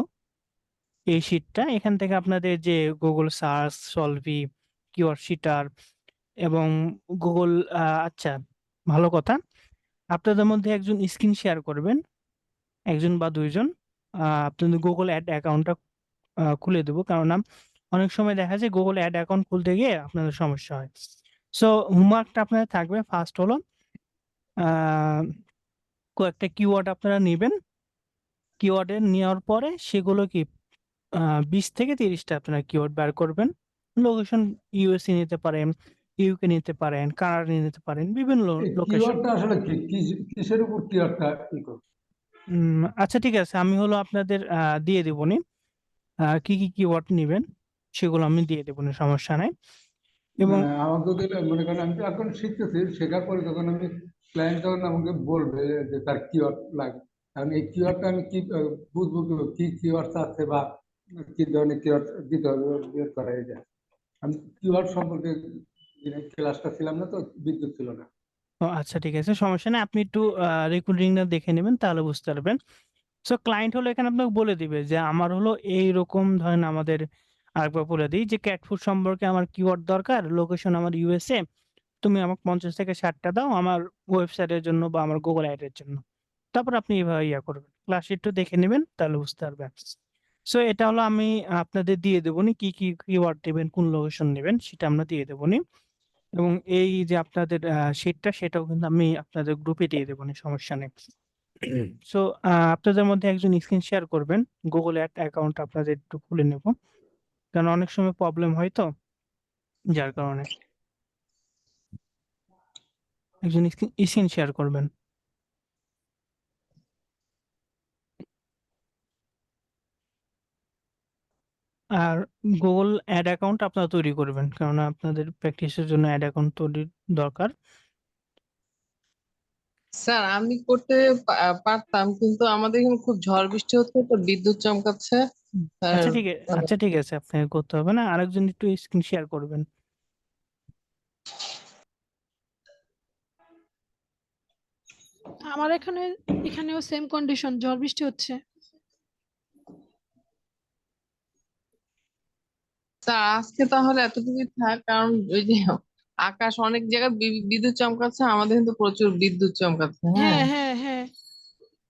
এই শিটটা। এখান থেকে আপনাদের যে গুগল সার্চ, সলভি, কিওয়ার্ড শিটার এবং গুগল, আচ্ছা ভালো কথা, আপনাদের মধ্যে একজন স্ক্রিন শেয়ার করবেন, একজন বা দুইজন। আপনাদের গুগল অ্যাড অ্যাকাউন্টটা খুলে দেবো, কারণ অনেক সময় দেখা যায় গুগল অ্যাড অ্যাকাউন্ট খুলতে গিয়ে আপনাদের সমস্যা হয়। সো হোমওয়ার্কটা আপনাদের থাকবে, ফার্স্ট হলো আহ, কয়েকটা কিওয়ার্ড আপনারা নেবেন। কিওয়ার্ডের নেওয়ার পরে সেগুলো কি 20 থেকে 30টা আপনারা কিওয়ার্ড বার করবেন। লোকেশন ইউএসএ নিতে পারেন, ইউকে নিতে পারেন, কানাডা নিতে পারেন, বিভিন্ন এই লোকেশন। কিওয়ার্ডটা আসলে কি কিসের উপর কিওয়ার্ডটা ই করবে? আচ্ছা ঠিক আছে, আমি হলো আপনাদের দিয়ে দেবনি কি কি কিওয়ার্ড নেবেন, সেগুলো আমি দিয়ে দেবো, সমস্যা নাই। এবং মানে আমাকে দিলে, মনে করেন আমি তো এখন শিখতেছি, শেখার পরে যখন আমি ক্লায়েন্ট যখন আমাকে বলবে যে তার কিওয়ার্ড লাগে, কারণ এই কিওয়ার্ডটা আমি কি বুঝবো কি কিওয়ার্ড আছে বা কি ধরনের কিওয়ার্ড দিতে হবে বের করা যায়। আমি কিওয়ার্ড সম্পর্কে ক্লাসটা ছিলাম না তো, বিদ্যুৎ ছিল না। আচ্ছা ঠিক আছে, সমস্যা নেই, আপনি একটু রেকর্ডিংটা দেখে নেবেন, তাহলে বুঝতে পারবেন। সো ক্লায়েন্ট হলো এখানে আপনাকে বলে দিবে যে আমার হলো এই রকম, ধরেন আমাদের আরেকবার বলে দিই যে ক্যাট ফুড সম্পর্কে আমার কিওয়ার্ড দরকার, লোকেশন আমার ইউএসএ, তুমি আমাকে 50 থেকে 60টা দাও আমার ওয়েবসাইটের জন্য বা আমার গুগল অ্যাডের জন্য। তারপর আপনি এভাবে ইয়া করবেন, ক্লাস একটু দেখে নেবেন, তাহলে বুঝতে পারবেন। সো এটা হলো আমি আপনাদের দিয়ে দেবো নি, কি কি কিওয়ার্ড নেবেন, কোন লোকেশন নেবেন, সেটা আমরা দিয়ে দেবো নি। এবং এই যে আপনাদের শিটটা, সেটাও কিন্তু আমি আপনাদের গ্রুপে দিয়ে দেবো নি, সমস্যা নেই। সো আপনাদের মধ্যে একজন স্ক্রিন শেয়ার করবেন, গুগল অ্যাকাউন্ট আপনাদের একটু খুলে নেব, কারণ অনেক সময় প্রবলেম হয় তো, যার কারণে একজন স্ক্রিন শেয়ার করবেন। আর গুগল অ্যাড অ্যাকাউন্ট আপনারা তৈরি করবেন, কারণ আপনাদের প্র্যাকটিসের জন্য অ্যাড অ্যাকাউন্ট তৈরির দরকার। স্যার আমি করতে পারতাম, কিন্তু আমাদের এখানে খুব ঝড় বৃষ্টি হচ্ছে তো, বিদ্যুৎ চমকাচ্ছে। স্যার আচ্ছা ঠিক আছে, মানে আচ্ছা ঠিক আছে, আপনাকে করতে হবে না, আরেকজন একটু স্ক্রিন শেয়ার করবেন। আমার এখানেও সেম কন্ডিশন, ঝড় বৃষ্টি হচ্ছে। স্যার আজকে তাহলে এতটুকুই থাক, কারণ ওই যে আকাশ অনেক জায়গায় বিদ্যুৎ চমকাচ্ছে, আমাদের কিন্তু প্রচুর বিদ্যুৎ চমকাচ্ছে। হ্যাঁ, হ্যাঁ হ্যাঁ